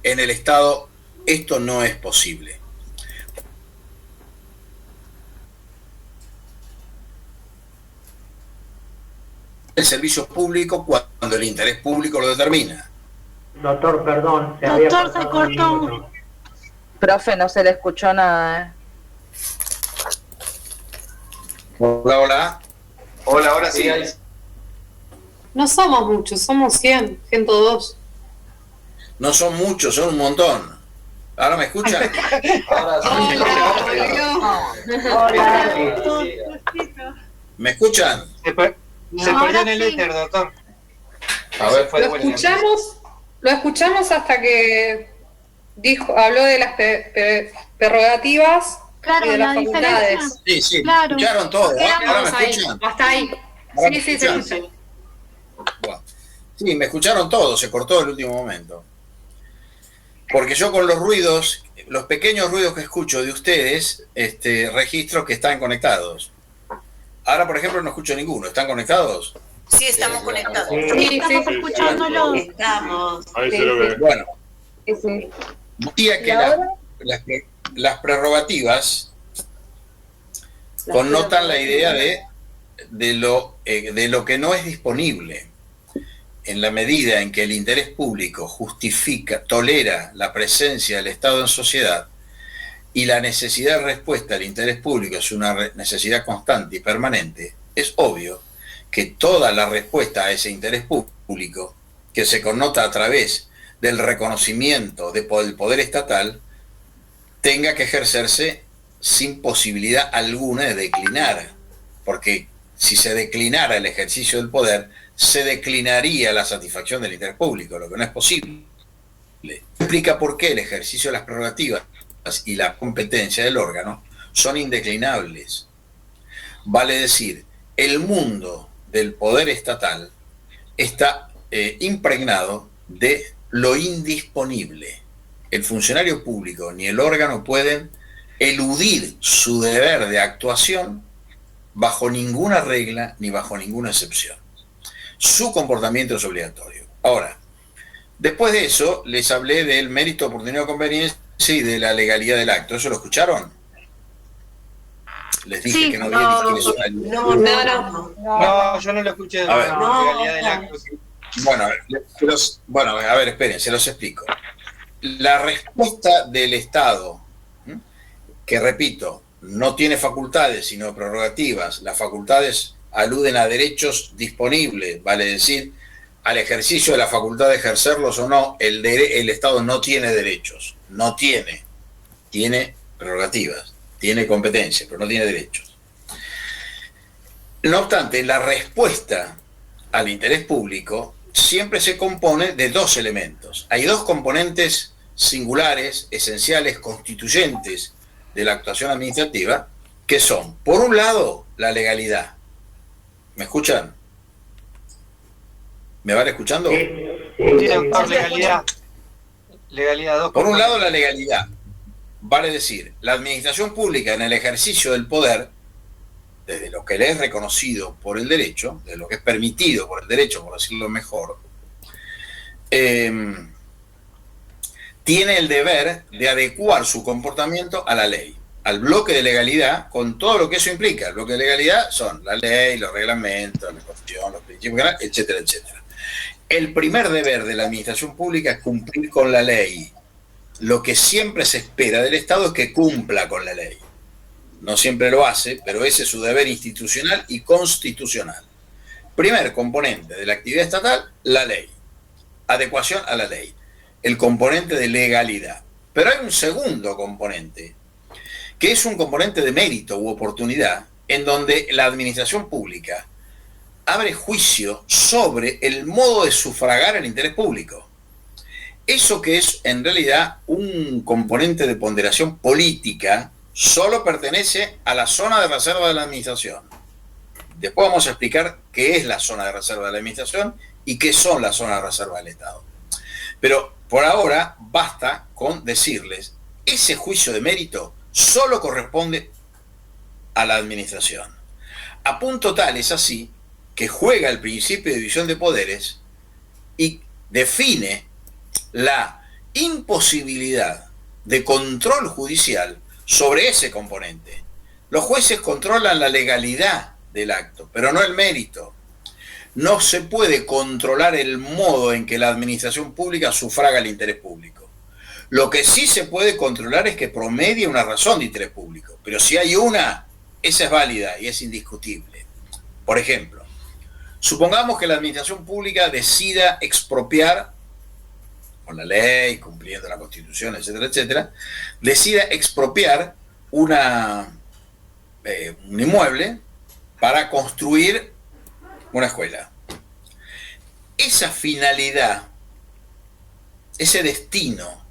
en el Estado esto no es posible? El servicio público cuando el interés público lo determina. Doctor, perdón. Doctor, se cortó. Profe, no se le escuchó nada. Hola, hola. Hola, ahora sí. No somos muchos, somos 102. No son muchos, son un montón. ¿Ahora me escuchan? ¿Me escuchan? Se perdió en el éter, doctor. A ver, Lo escuchamos hasta que habló de las prerrogativas y de las facultades. Sí, claro. Escucharon todo. ¿Ahora me escuchan? Hasta ahí. Sí, se escucha. Bueno. Sí, me escucharon todos, se cortó el último momento. Porque yo con los ruidos, los pequeños ruidos que escucho de ustedes, registro que están conectados. Ahora, por ejemplo, no escucho ninguno. ¿Están conectados? Sí, estamos conectados. Sí, estamos escuchándolo. Estamos. Bueno, decía que las prerrogativas connotan la idea de lo que no es disponible. En la medida en que el interés público tolera la presencia del Estado en sociedad y la necesidad de respuesta al interés público es una necesidad constante y permanente, es obvio que toda la respuesta a ese interés público, que se connota a través del reconocimiento del poder estatal, tenga que ejercerse sin posibilidad alguna de declinar, porque si se declinara el ejercicio del poder, se declinaría la satisfacción del interés público, lo que no es posible. Explica por qué el ejercicio de las prerrogativas y la competencia del órgano son indeclinables. Vale decir, el mundo del poder estatal está impregnado de lo indisponible. El funcionario público ni el órgano pueden eludir su deber de actuación bajo ninguna regla ni bajo ninguna excepción. Su comportamiento es obligatorio. Ahora, después de eso, les hablé del mérito, oportunidad o conveniencia y de la legalidad del acto. ¿Eso lo escucharon? Les dije que no había ni quiénes son. No, yo no lo escuché de la legalidad del acto. Bueno, a ver, esperen, se los explico. La respuesta del Estado, que repito, no tiene facultades, sino prerrogativas. Las facultades aluden a derechos disponibles, vale decir, al ejercicio de la facultad de ejercerlos o no, el Estado no tiene derechos, tiene prerrogativas, tiene competencias, pero no tiene derechos. No obstante, la respuesta al interés público siempre se compone de dos elementos. Hay dos componentes singulares, esenciales, constituyentes de la actuación administrativa, que son, por un lado, la legalidad. ¿Me escuchan? ¿Me van escuchando? Sí, doctor, legalidad. Legalidad 2. Por un lado, la legalidad. Vale decir, la administración pública en el ejercicio del poder, desde lo que le es reconocido por el derecho, de lo que es permitido por el derecho, por decirlo mejor, tiene el deber de adecuar su comportamiento a la ley, al bloque de legalidad, con todo lo que eso implica. El bloque de legalidad son la ley, los reglamentos, la constitución, los principios, etcétera, etcétera. El primer deber de la administración pública es cumplir con la ley. Lo que siempre se espera del Estado es que cumpla con la ley. No siempre lo hace, pero ese es su deber institucional y constitucional. Primer componente de la actividad estatal, la ley. Adecuación a la ley. El componente de legalidad. Pero hay un segundo componente, que es un componente de mérito u oportunidad, en donde la administración pública abre juicio sobre el modo de sufragar el interés público. Eso, que es en realidad un componente de ponderación política, solo pertenece a la zona de reserva de la administración. Después vamos a explicar qué es la zona de reserva de la administración y qué son las zonas de reserva del Estado. Pero por ahora basta con decirles, ese juicio de mérito solo corresponde a la administración. A punto tal es así que juega el principio de división de poderes y define la imposibilidad de control judicial sobre ese componente. Los jueces controlan la legalidad del acto, pero no el mérito. No se puede controlar el modo en que la administración pública sufraga el interés público. Lo que sí se puede controlar es que promedie una razón de interés público, pero si hay una, esa es válida y es indiscutible. Por ejemplo, supongamos que la administración pública decida expropiar, con la ley, cumpliendo la Constitución, etcétera, etcétera, decida expropiar un inmueble para construir una escuela. Esa finalidad, ese destino,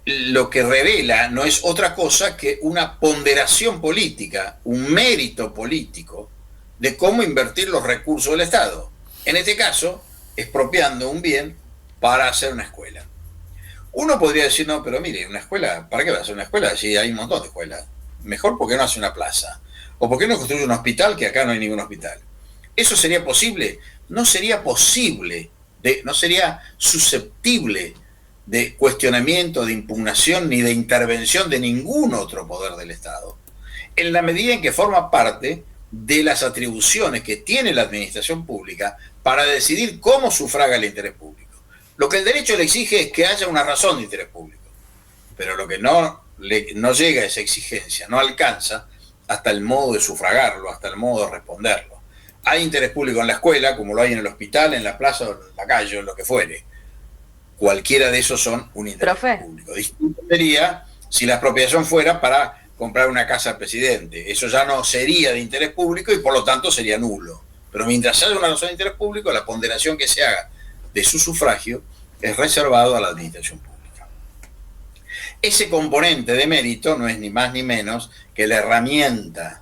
lo que revela no es otra cosa que una ponderación política, un mérito político de cómo invertir los recursos del Estado. En este caso, expropiando un bien para hacer una escuela. Uno podría decir, no, pero mire, una escuela, ¿para qué va a hacer una escuela? Si hay un montón de escuelas. Mejor, ¿por qué no hace una plaza? ¿O por qué no construye un hospital, que acá no hay ningún hospital? ¿Eso sería posible? No sería posible, no sería susceptible de cuestionamiento, de impugnación, ni de intervención de ningún otro poder del Estado, en la medida en que forma parte de las atribuciones que tiene la administración pública para decidir cómo sufraga el interés público. Lo que el derecho le exige es que haya una razón de interés público, pero lo que no llega a esa exigencia, no alcanza hasta el modo de sufragarlo, hasta el modo de responderlo. Hay interés público en la escuela, como lo hay en el hospital, en la plaza, en la calle, en lo que fuere. Cualquiera de esos son un interés público. Distinto sería si la expropiación fuera para comprar una casa al presidente. Eso ya no sería de interés público y por lo tanto sería nulo. Pero mientras haya una razón de interés público, la ponderación que se haga de su sufragio es reservado a la administración pública. Ese componente de mérito no es ni más ni menos que la herramienta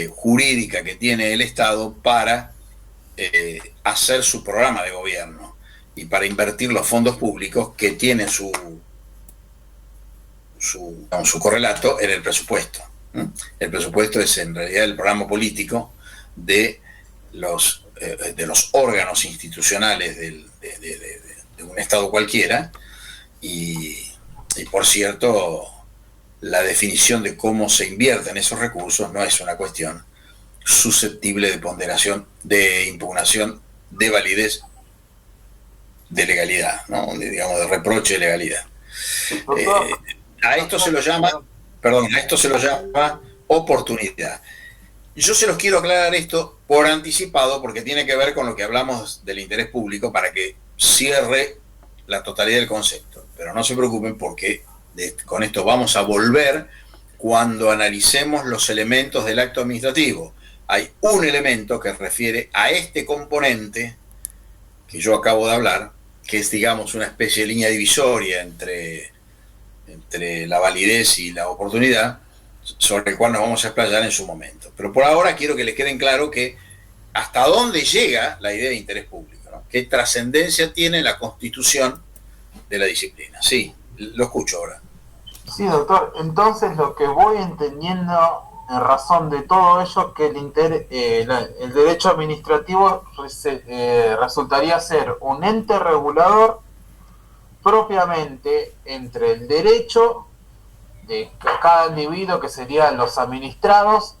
jurídica que tiene el Estado para hacer su programa de gobierno y para invertir los fondos públicos que tienen su correlato en el presupuesto. El presupuesto es en realidad el programa político de los órganos institucionales de un Estado cualquiera y por cierto, la definición de cómo se invierten esos recursos no es una cuestión susceptible de ponderación, de impugnación, de validez, de legalidad, ¿no? Digamos, de reproche de legalidad. A esto se lo llama oportunidad. Yo se los quiero aclarar esto por anticipado porque tiene que ver con lo que hablamos del interés público para que cierre la totalidad del concepto. Pero no se preocupen porque con esto vamos a volver cuando analicemos los elementos del acto administrativo. Hay un elemento que refiere a este componente que yo acabo de hablar, que es, digamos, una especie de línea divisoria entre la validez y la oportunidad, sobre el cual nos vamos a explayar en su momento. Pero por ahora quiero que les quede claro que hasta dónde llega la idea de interés público, ¿no? Qué trascendencia tiene la constitución de la disciplina. Sí, lo escucho ahora. Sí, doctor. Entonces lo que voy entendiendo en razón de todo ello, que el derecho administrativo resultaría ser un ente regulador propiamente entre el derecho de cada individuo, que serían los administrados,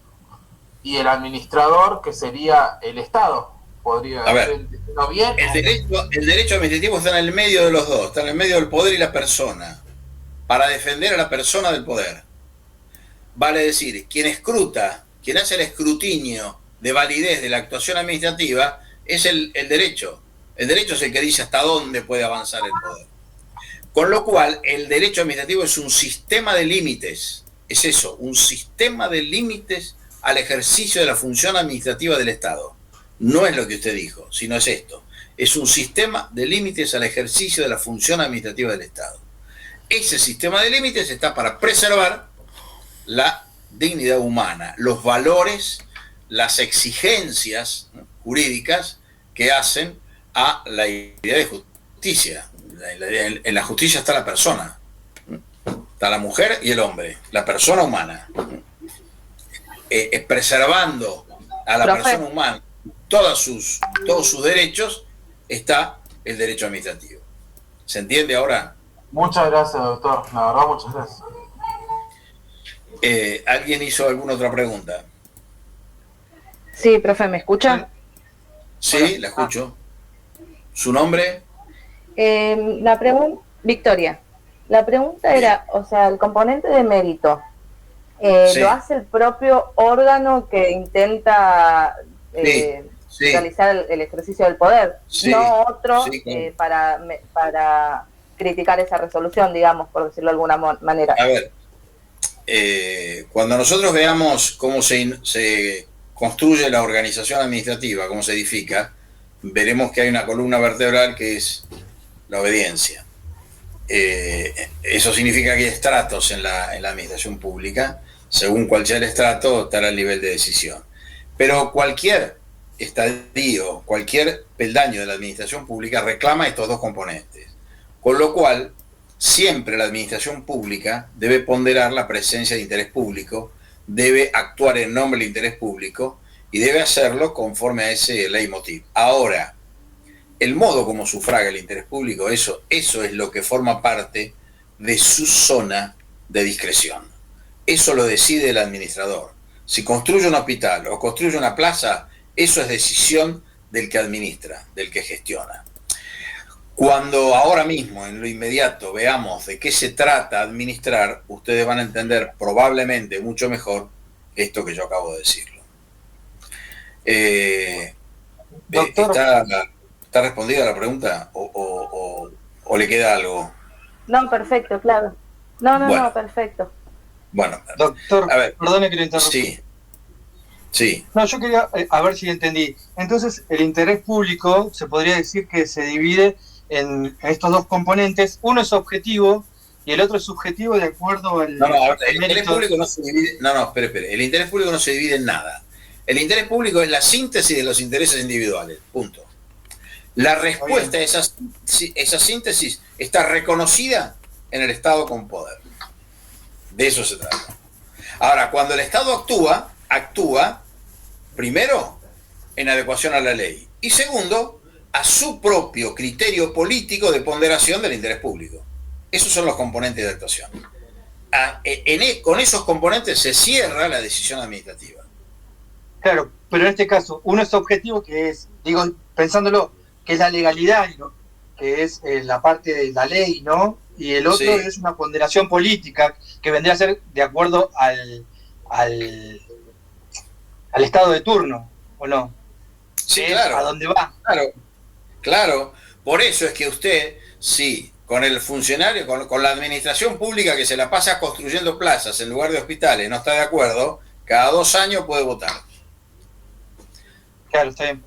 y el administrador, que sería el Estado. ¿Podría entenderlo bien? El derecho administrativo está en el medio de los dos, está en el medio del poder y la persona, para defender a la persona del poder. Vale decir, quien escruta, quien hace el escrutinio de validez de la actuación administrativa es el derecho. El derecho es el que dice hasta dónde puede avanzar el poder. Con lo cual, el derecho administrativo es un sistema de límites. Es eso, un sistema de límites al ejercicio de la función administrativa del Estado. No es lo que usted dijo, sino es esto. Es un sistema de límites al ejercicio de la función administrativa del Estado. Ese sistema de límites está para preservar la dignidad humana, los valores, las exigencias jurídicas que hacen a la idea de justicia. En la justicia está la persona, está la mujer y el hombre, la persona humana. Preservando a la persona humana todos sus derechos, está el derecho administrativo. ¿Se entiende ahora? Muchas gracias, doctor. La verdad, muchas gracias. ¿Alguien hizo alguna otra pregunta? Sí, profe, ¿me escucha? Sí, la escucho. ¿Su nombre? La pregunta, Victoria. La pregunta era, o sea, el componente de mérito, Sí. ¿lo hace el propio órgano que intenta realizar el ejercicio del poder? Sí. No otro Sí, para criticar esa resolución, digamos, por decirlo de alguna manera. A ver, cuando nosotros veamos cómo se construye la organización administrativa, cómo se edifica, veremos que hay una columna vertebral que es la obediencia. Eso significa que hay estratos en la administración pública. Según cual sea el estrato, estará el nivel de decisión. Pero cualquier estadio, cualquier peldaño de la administración pública reclama estos dos componentes. Con lo cual, siempre la administración pública debe ponderar la presencia de interés público, debe actuar en nombre del interés público y debe hacerlo conforme a ese leitmotiv. Ahora, el modo como sufraga el interés público, eso es lo que forma parte de su zona de discreción. Eso lo decide el administrador. Si construye un hospital o construye una plaza, eso es decisión del que administra, del que gestiona. Cuando ahora mismo, en lo inmediato, veamos de qué se trata administrar, ustedes van a entender probablemente mucho mejor esto que yo acabo de decirlo. ¿Está respondida la pregunta o le queda algo? No, perfecto, claro. No, perfecto. Bueno, doctor, a ver, perdone que lo interrumpa. Sí. No, yo quería a ver si entendí. Entonces, el interés público se podría decir que se divide en estos dos componentes. Uno es objetivo y el otro es subjetivo de acuerdo al... El interés público no se divide... espere. El interés público no se divide en nada. El interés público es la síntesis de los intereses individuales. Punto. La respuesta a esa síntesis está reconocida en el Estado con poder. De eso se trata. Ahora, cuando el Estado actúa primero en adecuación a la ley y segundo a su propio criterio político de ponderación del interés público. Esos son los componentes de actuación. Con esos componentes se cierra la decisión administrativa. Claro, pero en este caso, uno es objetivo, que es, digo, pensándolo, que es la legalidad, ¿no? Que es la parte de la ley, ¿no? Y el otro es una ponderación política que vendría a ser de acuerdo al estado de turno, ¿o no? Sí, claro. ¿A dónde va? Claro. Por eso es que usted, sí, con el funcionario, con la administración pública que se la pasa construyendo plazas en lugar de hospitales, no está de acuerdo, cada 2 años puede votar. Claro, está bien.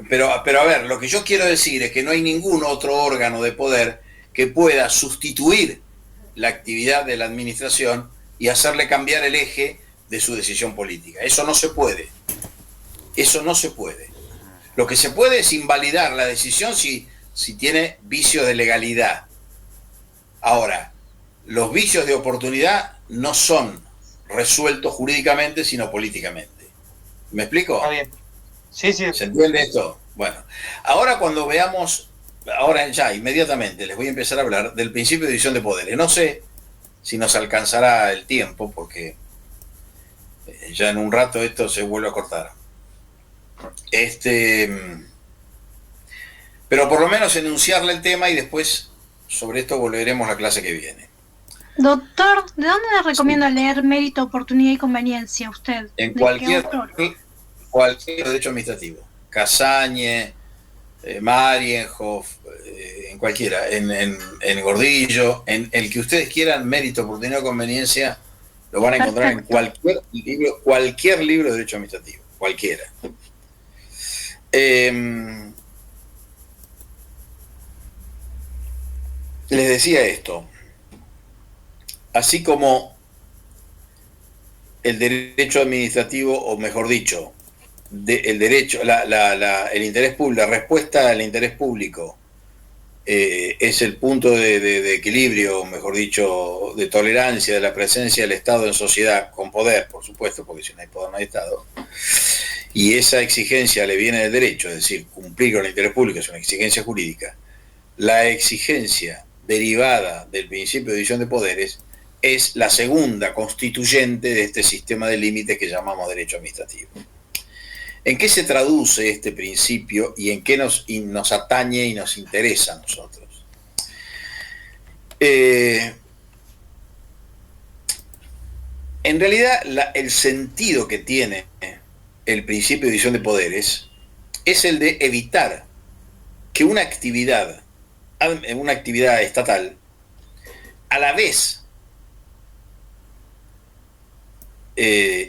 Pero a ver, lo que yo quiero decir es que no hay ningún otro órgano de poder que pueda sustituir la actividad de la administración y hacerle cambiar el eje de su decisión política. Eso no se puede. Eso no se puede. Lo que se puede es invalidar la decisión si tiene vicios de legalidad. Ahora, los vicios de oportunidad no son resueltos jurídicamente, sino políticamente. ¿Me explico? Está bien. Sí. ¿Se entiende esto? Bueno, ahora cuando veamos, ahora ya inmediatamente les voy a empezar a hablar del principio de división de poderes. No sé si nos alcanzará el tiempo, porque ya en un rato esto se vuelve a cortar. Pero por lo menos enunciarle el tema y después sobre esto volveremos la clase que viene. Doctor, ¿de dónde le recomienda leer Mérito, Oportunidad y Conveniencia usted? En cualquier derecho administrativo. Casañe, Marienhof, en cualquiera, en Gordillo, en el que ustedes quieran, Mérito, Oportunidad y Conveniencia, lo van a encontrar en cualquier libro de derecho administrativo, cualquiera. Les decía esto, así como el derecho administrativo, o mejor dicho, el derecho, el interés público, la respuesta al interés público es el punto de equilibrio, o mejor dicho, de tolerancia de la presencia del Estado en sociedad, con poder, por supuesto, porque si no hay poder no hay Estado, y esa exigencia le viene del derecho, es decir, cumplir con el interés público es una exigencia jurídica. La exigencia derivada del principio de división de poderes es la segunda constituyente de este sistema de límites que llamamos derecho administrativo. ¿En qué se traduce este principio y en qué nos atañe y nos interesa a nosotros? En realidad, el sentido que tiene el principio de división de poderes es el de evitar que una actividad estatal a la vez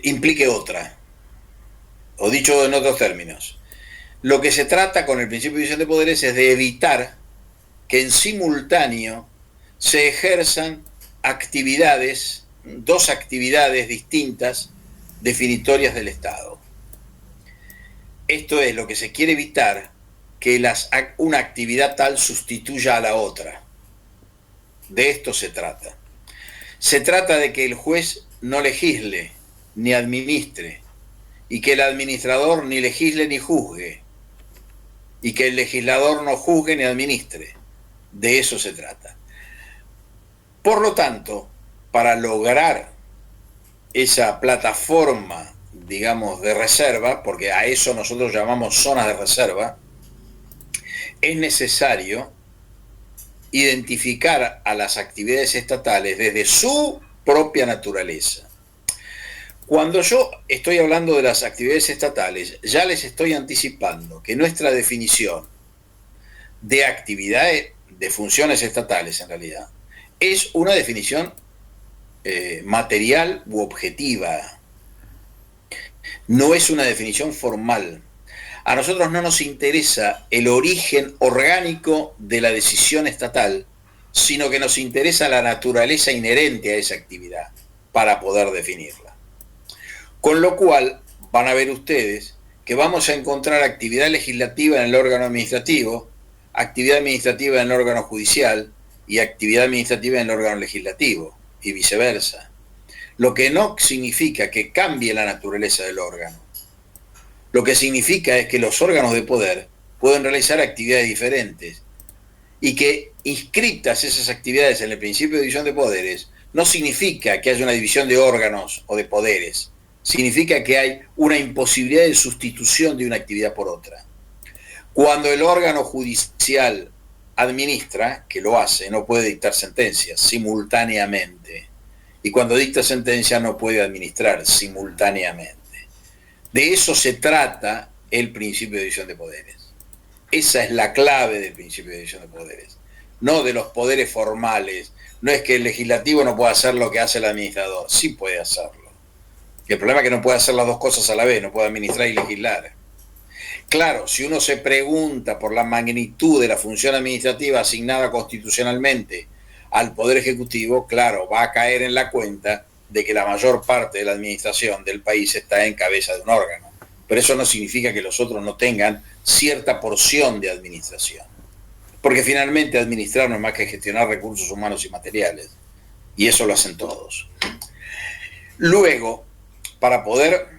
implique otra. O dicho en otros términos, lo que se trata con el principio de división de poderes es de evitar que en simultáneo se ejerzan dos actividades distintas definitorias del Estado. Esto es lo que se quiere evitar, que una actividad tal sustituya a la otra. De esto se trata. Se trata de que el juez no legisle ni administre, y que el administrador ni legisle ni juzgue, y que el legislador no juzgue ni administre. De eso se trata. Por lo tanto, para lograr esa plataforma, digamos, de reserva, porque a eso nosotros llamamos zonas de reserva, es necesario identificar a las actividades estatales desde su propia naturaleza. Cuando yo estoy hablando de las actividades estatales, ya les estoy anticipando que nuestra definición de actividades, de funciones estatales en realidad, es una definición material u objetiva. No es una definición formal. A nosotros no nos interesa el origen orgánico de la decisión estatal, sino que nos interesa la naturaleza inherente a esa actividad para poder definirla. Con lo cual, van a ver ustedes que vamos a encontrar actividad legislativa en el órgano administrativo, actividad administrativa en el órgano judicial y actividad administrativa en el órgano legislativo, y viceversa. lo que no significa que cambie la naturaleza del órgano. Lo que significa es que los órganos de poder pueden realizar actividades diferentes y que inscritas esas actividades en el principio de división de poderes no significa que haya una división de órganos o de poderes, significa que hay una imposibilidad de sustitución de una actividad por otra. Cuando el órgano judicial administra, que lo hace, no puede dictar sentencias simultáneamente. Y cuando dicta sentencia no puede administrar simultáneamente. De eso se trata el principio de división de poderes. Esa es la clave del principio de división de poderes. No de los poderes formales. No es que el legislativo no pueda hacer lo que hace el administrador. Sí puede hacerlo. El problema es que no puede hacer las dos cosas a la vez. No puede administrar y legislar. Claro, si uno se pregunta por la magnitud de la función administrativa asignada constitucionalmente al Poder Ejecutivo, claro, va a caer en la cuenta de que la mayor parte de la administración del país está en cabeza de un órgano. Pero eso no significa que los otros no tengan cierta porción de administración. Porque finalmente administrar no es más que gestionar recursos humanos y materiales. Y eso lo hacen todos. Luego, para poder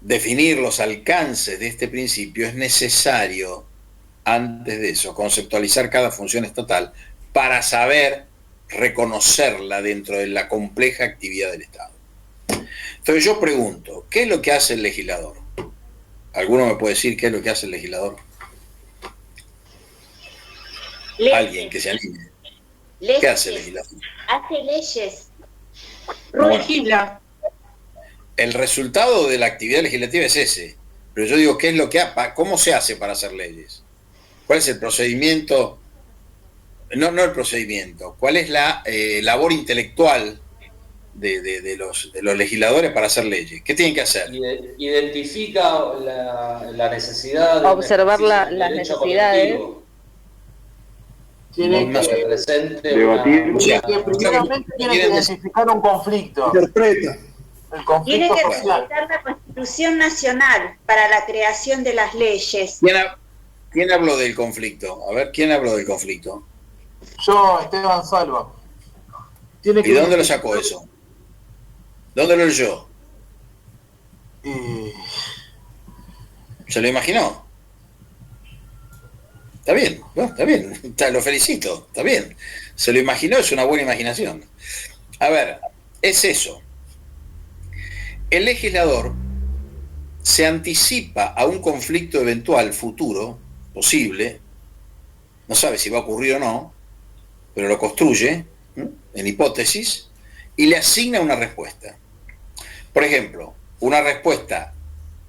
definir los alcances de este principio, es necesario, antes de eso, conceptualizar cada función estatal para saber reconocerla dentro de la compleja actividad del Estado. Entonces yo pregunto, ¿qué es lo que hace el legislador? ¿Alguno me puede decir qué es lo que hace el legislador? Alguien que se anime. ¿Qué hace el legislador? Hace leyes. Legisla. El resultado de la actividad legislativa es ese. Pero yo digo, ¿qué es lo que cómo se hace para hacer leyes? ¿Cuál es el procedimiento? No el procedimiento. ¿Cuál es la labor intelectual de los legisladores para hacer leyes? ¿Qué tienen que hacer? Identifica la necesidad de observar las necesidades. Tienen que presente debatir. Primeramente tienen que identificar un conflicto. Interpreta. El conflicto Tiene que social. respetar la Constitución Nacional para la creación de las leyes. ¿Quién habló del conflicto? A ver, ¿quién habló del conflicto? Yo, Esteban Salva. ¿Y de dónde lo sacó eso? ¿Dónde lo leyó? ¿Se lo imaginó? Está bien, bueno, está bien, lo felicito, está bien. Se lo imaginó, es una buena imaginación. A ver, es eso. El legislador se anticipa a un conflicto eventual futuro, posible, no sabe si va a ocurrir o no, pero lo construye en hipótesis y le asigna una respuesta. Por ejemplo, una respuesta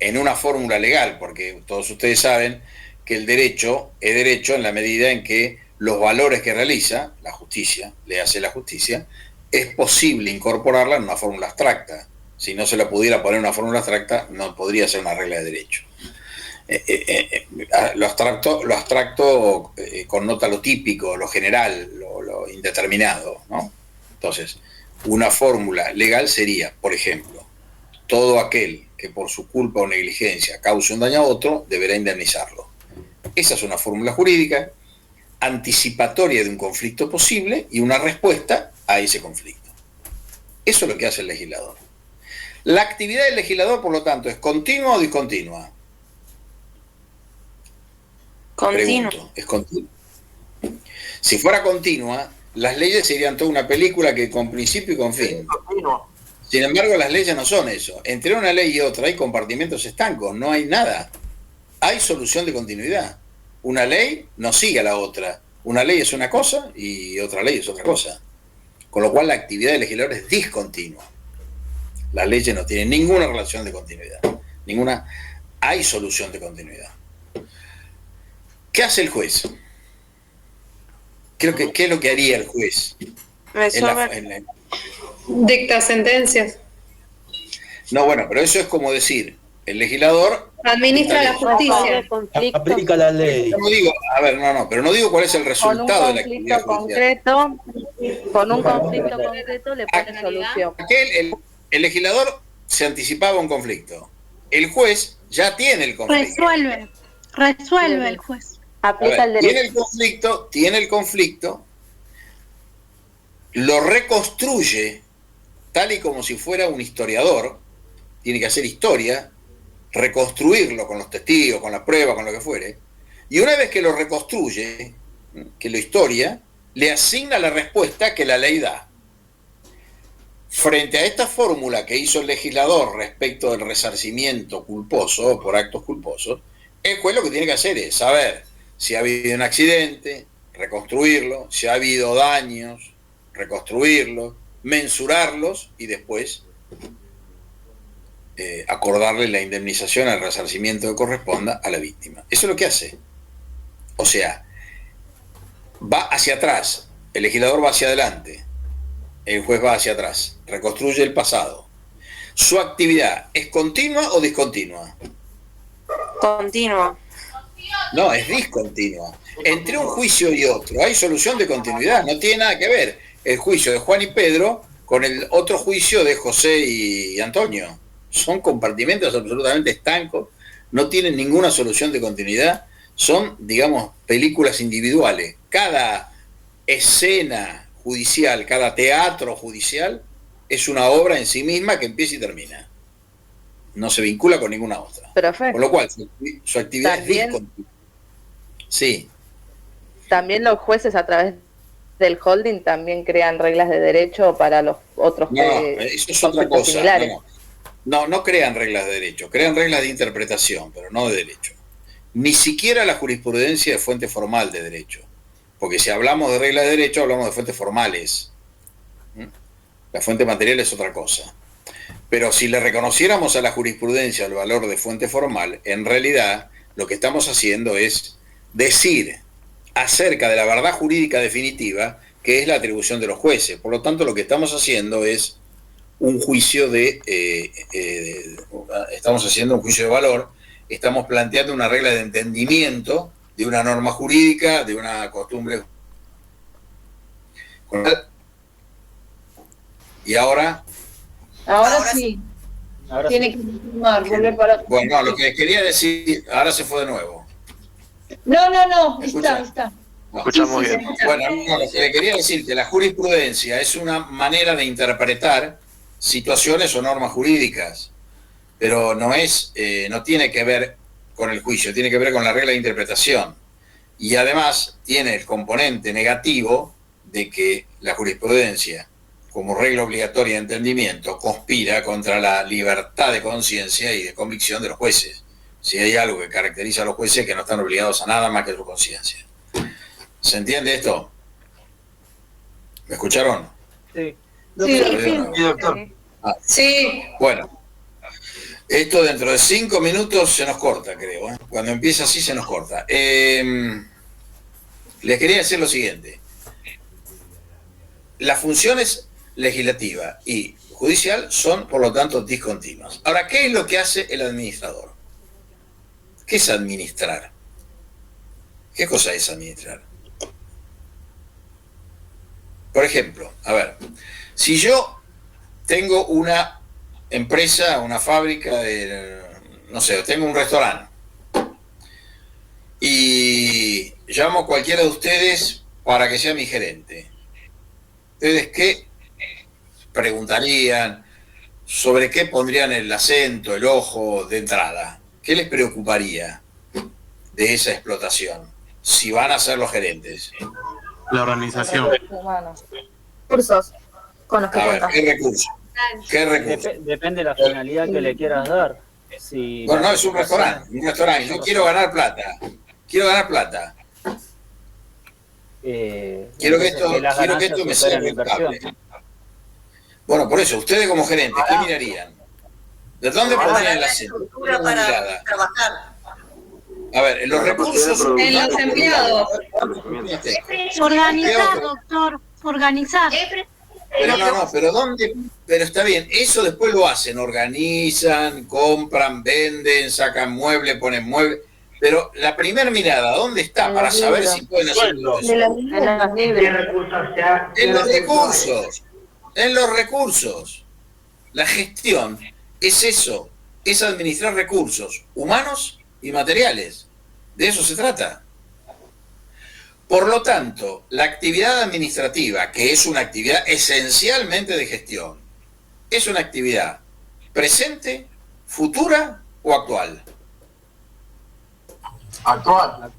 en una fórmula legal, porque todos ustedes saben que el derecho es derecho en la medida en que los valores que realiza la justicia, le hace la justicia, es posible incorporarla en una fórmula abstracta. Si no se la pudiera poner en una fórmula abstracta, no podría ser una regla de derecho. Lo abstracto connota lo típico, lo general, lo indeterminado, ¿no? Entonces, una fórmula legal sería, por ejemplo, todo aquel que por su culpa o negligencia cause un daño a otro, deberá indemnizarlo. Esa es una fórmula jurídica anticipatoria de un conflicto posible y una respuesta a ese conflicto. Eso es lo que hace el legislador. La actividad del legislador, por lo tanto, ¿es continua o discontinua? Continua. Pregunto, ¿es continua? Si fuera continua, las leyes serían toda una película que con principio y con fin. Sin embargo, las leyes no son eso. Entre una ley y otra hay compartimentos estancos, no hay nada. Hay solución de continuidad. Una ley no sigue a la otra. Una ley es una cosa y otra ley es otra cosa. Con lo cual la actividad del legislador es discontinua. Las leyes no tienen ninguna relación de continuidad. Ninguna. Hay solución de continuidad. ¿Qué hace el juez? ¿Qué es lo que haría el juez? Dicta sentencias. No, bueno, pero eso es como decir, el legislador administra la justicia. Aplica la ley. No digo, a ver, pero no digo cuál es el resultado de la actividad judicial. Con un conflicto concreto le pone solución. El legislador se anticipaba un conflicto. El juez ya tiene el conflicto. Resuelve el juez. Aplica el derecho. Tiene el conflicto, lo reconstruye tal y como si fuera un historiador, tiene que hacer historia, reconstruirlo con los testigos, con la prueba, con lo que fuere, y una vez que lo reconstruye, que lo historia, le asigna la respuesta que la ley da. Frente a esta fórmula que hizo el legislador respecto del resarcimiento culposo, por actos culposos, el juez lo que tiene que hacer es saber si ha habido un accidente, reconstruirlo, si ha habido daños, reconstruirlo, mensurarlos y después acordarle la indemnización, el resarcimiento que corresponda a la víctima. Eso es lo que hace. O sea, va hacia atrás, el legislador va hacia adelante, el juez va hacia atrás, reconstruye el pasado. ¿Su actividad es continua o discontinua? Continua. No, es discontinua. Entre un juicio y otro hay solución de continuidad, no tiene nada que ver el juicio de Juan y Pedro con el otro juicio de José y Antonio. Son compartimentos absolutamente estancos, no tienen ninguna solución de continuidad, son, digamos, películas individuales. Cada escena judicial, cada teatro judicial es una obra en sí misma que empieza y termina. No se vincula con ninguna otra. Perfecto. Por lo cual, su actividad es discontinua. Sí. También los jueces a través del holding también crean reglas de derecho para los otros eso es otra cosa. Similares. No crean reglas de derecho, crean reglas de interpretación, pero no de derecho. Ni siquiera la jurisprudencia es fuente formal de derecho, porque si hablamos de reglas de derecho hablamos de fuentes formales. La fuente material es otra cosa. Pero si le reconociéramos a la jurisprudencia el valor de fuente formal, en realidad lo que estamos haciendo es decir acerca de la verdad jurídica definitiva, que es la atribución de los jueces. Por lo tanto, lo que estamos haciendo es un juicio estamos haciendo un juicio de valor, estamos planteando una regla de entendimiento de una norma jurídica, de una costumbre. Y ahora sí. Ahora Tiene que volver para. Bueno, lo que quería decir, ahora se fue de nuevo. No, está. Escuchamos bien. Bueno, lo que quería decir que la jurisprudencia es una manera de interpretar situaciones o normas jurídicas, pero no tiene que ver con el juicio, tiene que ver con la regla de interpretación. Y además tiene el componente negativo de que la jurisprudencia, como regla obligatoria de entendimiento, conspira contra la libertad de conciencia y de convicción de los jueces. Si hay algo que caracteriza a los jueces es que no están obligados a nada más que su conciencia. ¿Se entiende esto? ¿Me escucharon? Sí. Doctor. Sí. Bueno, esto dentro de 5 minutos se nos corta, creo. Cuando empieza así se nos corta. Les quería decir lo siguiente. Las funciones legislativa y judicial son, por lo tanto, discontinuas. Ahora, ¿qué es lo que hace el administrador? ¿Qué es administrar? ¿Qué cosa es administrar? Por ejemplo, a ver, si yo tengo una empresa, una fábrica no sé, tengo un restaurante y llamo a cualquiera de ustedes para que sea mi gerente. ¿Ustedes qué preguntarían? ¿Sobre qué pondrían el acento, el ojo de entrada? ¿Qué les preocuparía de esa explotación si van a ser los gerentes? La organización. Recursos con los que a ver, cuentas. ¿qué recursos? Depende de la finalidad que le quieras dar. Bueno, no, es un restaurante. Yo quiero ganar plata. Quiero que esto me sea rentable. Bueno, por eso, ustedes como gerentes, ¿qué mirarían? ¿De dónde pondrían el acento? Para trabajar. A ver, en los recursos. En los empleados. Organizar, doctor, organizar. Pero ¿dónde? Pero está bien, eso después lo hacen, organizan, compran, venden, sacan muebles, ponen muebles. Pero la primera mirada, ¿dónde está? Para saber si pueden hacer todo eso. En los recursos. La gestión es eso, es administrar recursos humanos y materiales. De eso se trata. Por lo tanto, la actividad administrativa, que es una actividad esencialmente de gestión, ¿Es una actividad presente, futura o actual? Actual.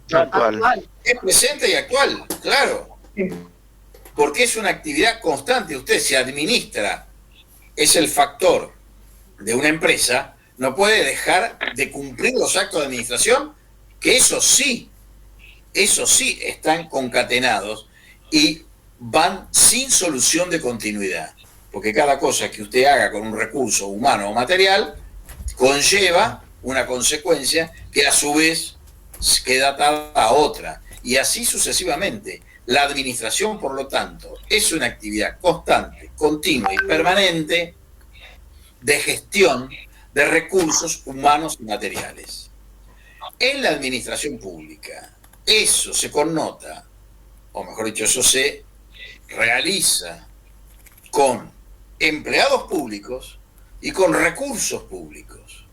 Es presente y actual, claro. Porque es una actividad constante. Usted se administra, es el factor de una empresa, no puede dejar de cumplir los actos de administración, que eso sí están concatenados y van sin solución de continuidad. Porque cada cosa que usted haga con un recurso humano o material conlleva una consecuencia que a su vez queda atada a otra. Y así sucesivamente. La administración, por lo tanto, es una actividad constante, continua y permanente de gestión de recursos humanos y materiales. En la administración pública, eso se connota, o mejor dicho, eso se realiza con empleados públicos y con recursos públicos.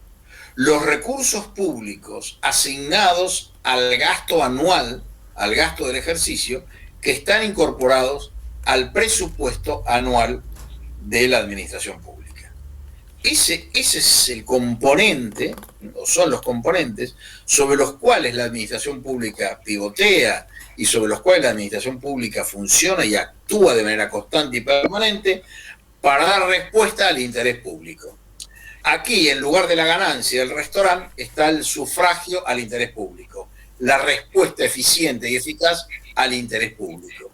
Los recursos públicos asignados al gasto anual, al gasto del ejercicio, que están incorporados al presupuesto anual de la administración pública. Ese es el componente, o son los componentes, sobre los cuales la administración pública pivotea y sobre los cuales la administración pública funciona y actúa de manera constante y permanente para dar respuesta al interés público. Aquí, en lugar de la ganancia del restaurante, está el sufragio al interés público, la respuesta eficiente y eficaz al interés público.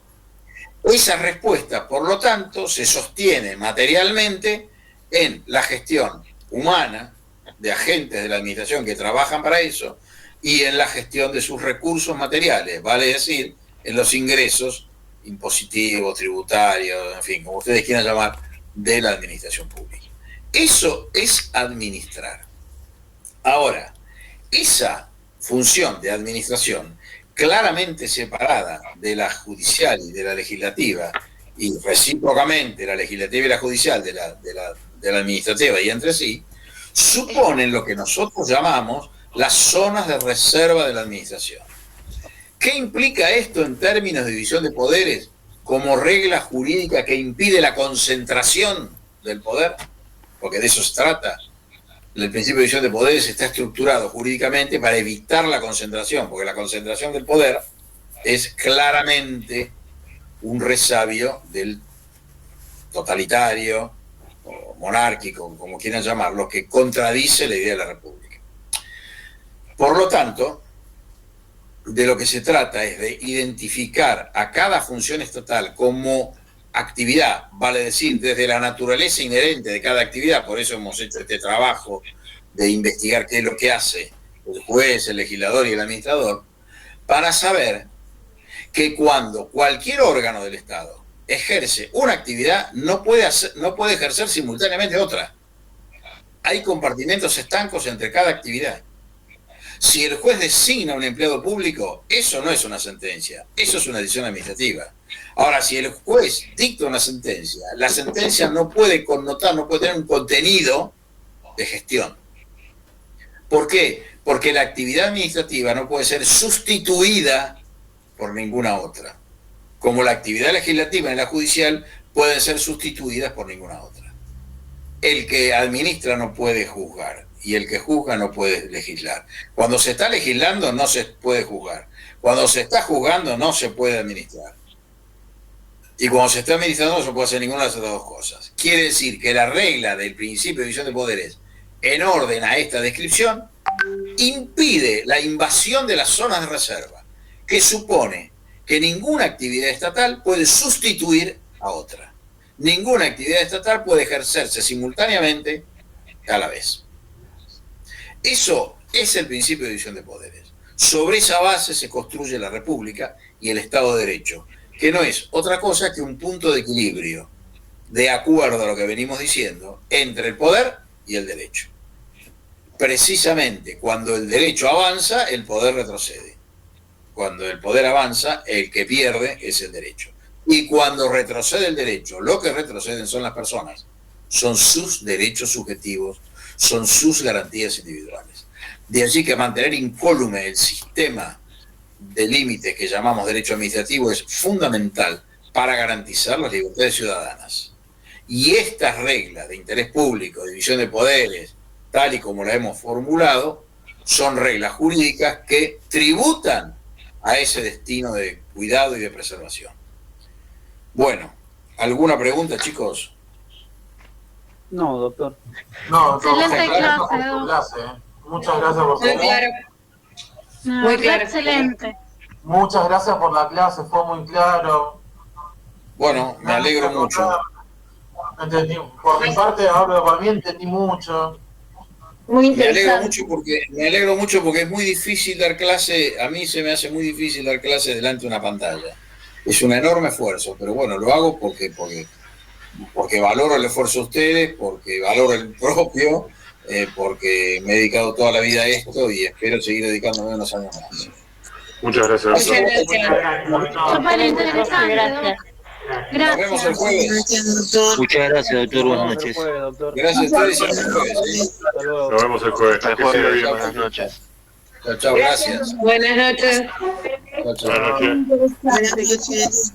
Esa respuesta, por lo tanto, se sostiene materialmente en la gestión humana de agentes de la administración que trabajan para eso y en la gestión de sus recursos materiales, vale decir, en los ingresos impositivos, tributarios, en fin, como ustedes quieran llamar, de la administración pública. Eso es administrar. Ahora, esa función de administración claramente separada de la judicial y de la legislativa, y recíprocamente la legislativa y la judicial de la administrativa y entre sí, suponen lo que nosotros llamamos las zonas de reserva de la administración. ¿Qué implica esto en términos de división de poderes como regla jurídica que impide la concentración del poder? Porque de eso se trata. El principio de división de poderes está estructurado jurídicamente para evitar la concentración, porque la concentración del poder es claramente un resabio del totalitario o monárquico, como quieran llamarlo, que contradice la idea de la república. Por lo tanto, de lo que se trata es de identificar a cada función estatal como actividad, vale decir, desde la naturaleza inherente de cada actividad. Por eso hemos hecho este trabajo de investigar qué es lo que hace el juez, el legislador y el administrador, para saber que cuando cualquier órgano del Estado ejerce una actividad, no puede ejercer simultáneamente otra. Hay compartimentos estancos entre cada actividad. Si el juez designa a un empleado público, eso no es una sentencia, eso es una decisión administrativa. Ahora, si el juez dicta una sentencia, la sentencia no puede connotar, no puede tener un contenido de gestión. ¿Por qué? Porque la actividad administrativa no puede ser sustituida por ninguna otra, como la actividad legislativa y la judicial pueden ser sustituidas por ninguna otra. El que administra no puede juzgar y el que juzga no puede legislar. Cuando se está legislando no se puede juzgar. Cuando se está juzgando no se puede administrar. Y cuando se está administrando no se puede hacer ninguna de esas dos cosas. Quiere decir que la regla del principio de división de poderes, en orden a esta descripción, impide la invasión de las zonas de reserva, que supone que ninguna actividad estatal puede sustituir a otra. Ninguna actividad estatal puede ejercerse simultáneamente a la vez. Eso es el principio de división de poderes. Sobre esa base se construye la República y el Estado de Derecho, que no es otra cosa que un punto de equilibrio, de acuerdo a lo que venimos diciendo, entre el poder y el derecho. Precisamente cuando el derecho avanza, el poder retrocede. Cuando el poder avanza, el que pierde es el derecho. Y cuando retrocede el derecho, lo que retroceden son las personas, son sus derechos subjetivos, son sus garantías individuales. De allí que mantener incólume el sistema de límites que llamamos derecho administrativo es fundamental para garantizar las libertades ciudadanas Y estas reglas de interés público, división de poderes, tal y como las hemos formulado, son reglas jurídicas que tributan a ese destino de cuidado y de preservación. Bueno, ¿alguna pregunta, chicos? No, doctor. No, doctor. Excelente clase. Muchas gracias por su Muy claro. Muy claro. Excelente. Muchas gracias por la clase, fue muy claro. Bueno, me alegro mucho. Entendí, por mi parte, ahora para mí entendí mucho. Muy Me interesante. alegro mucho porque es muy difícil dar clase, a mí se me hace muy difícil dar clase delante de una pantalla. Es un enorme esfuerzo, pero bueno, lo hago porque valoro el esfuerzo de ustedes, porque valoro el propio, porque me he dedicado toda la vida a esto y espero seguir dedicándome unos años más. Muchas gracias. Muchas gracias. Súper interesante. Gracias. Nos vemos el jueves. Muchas gracias, doctor. Buenas noches. Gracias a ustedes y hasta el jueves. Nos vemos el jueves. Hasta el jueves. Buenas noches. Chao, gracias. Buenas noches. Chao. Buenas noches. Buenas noches.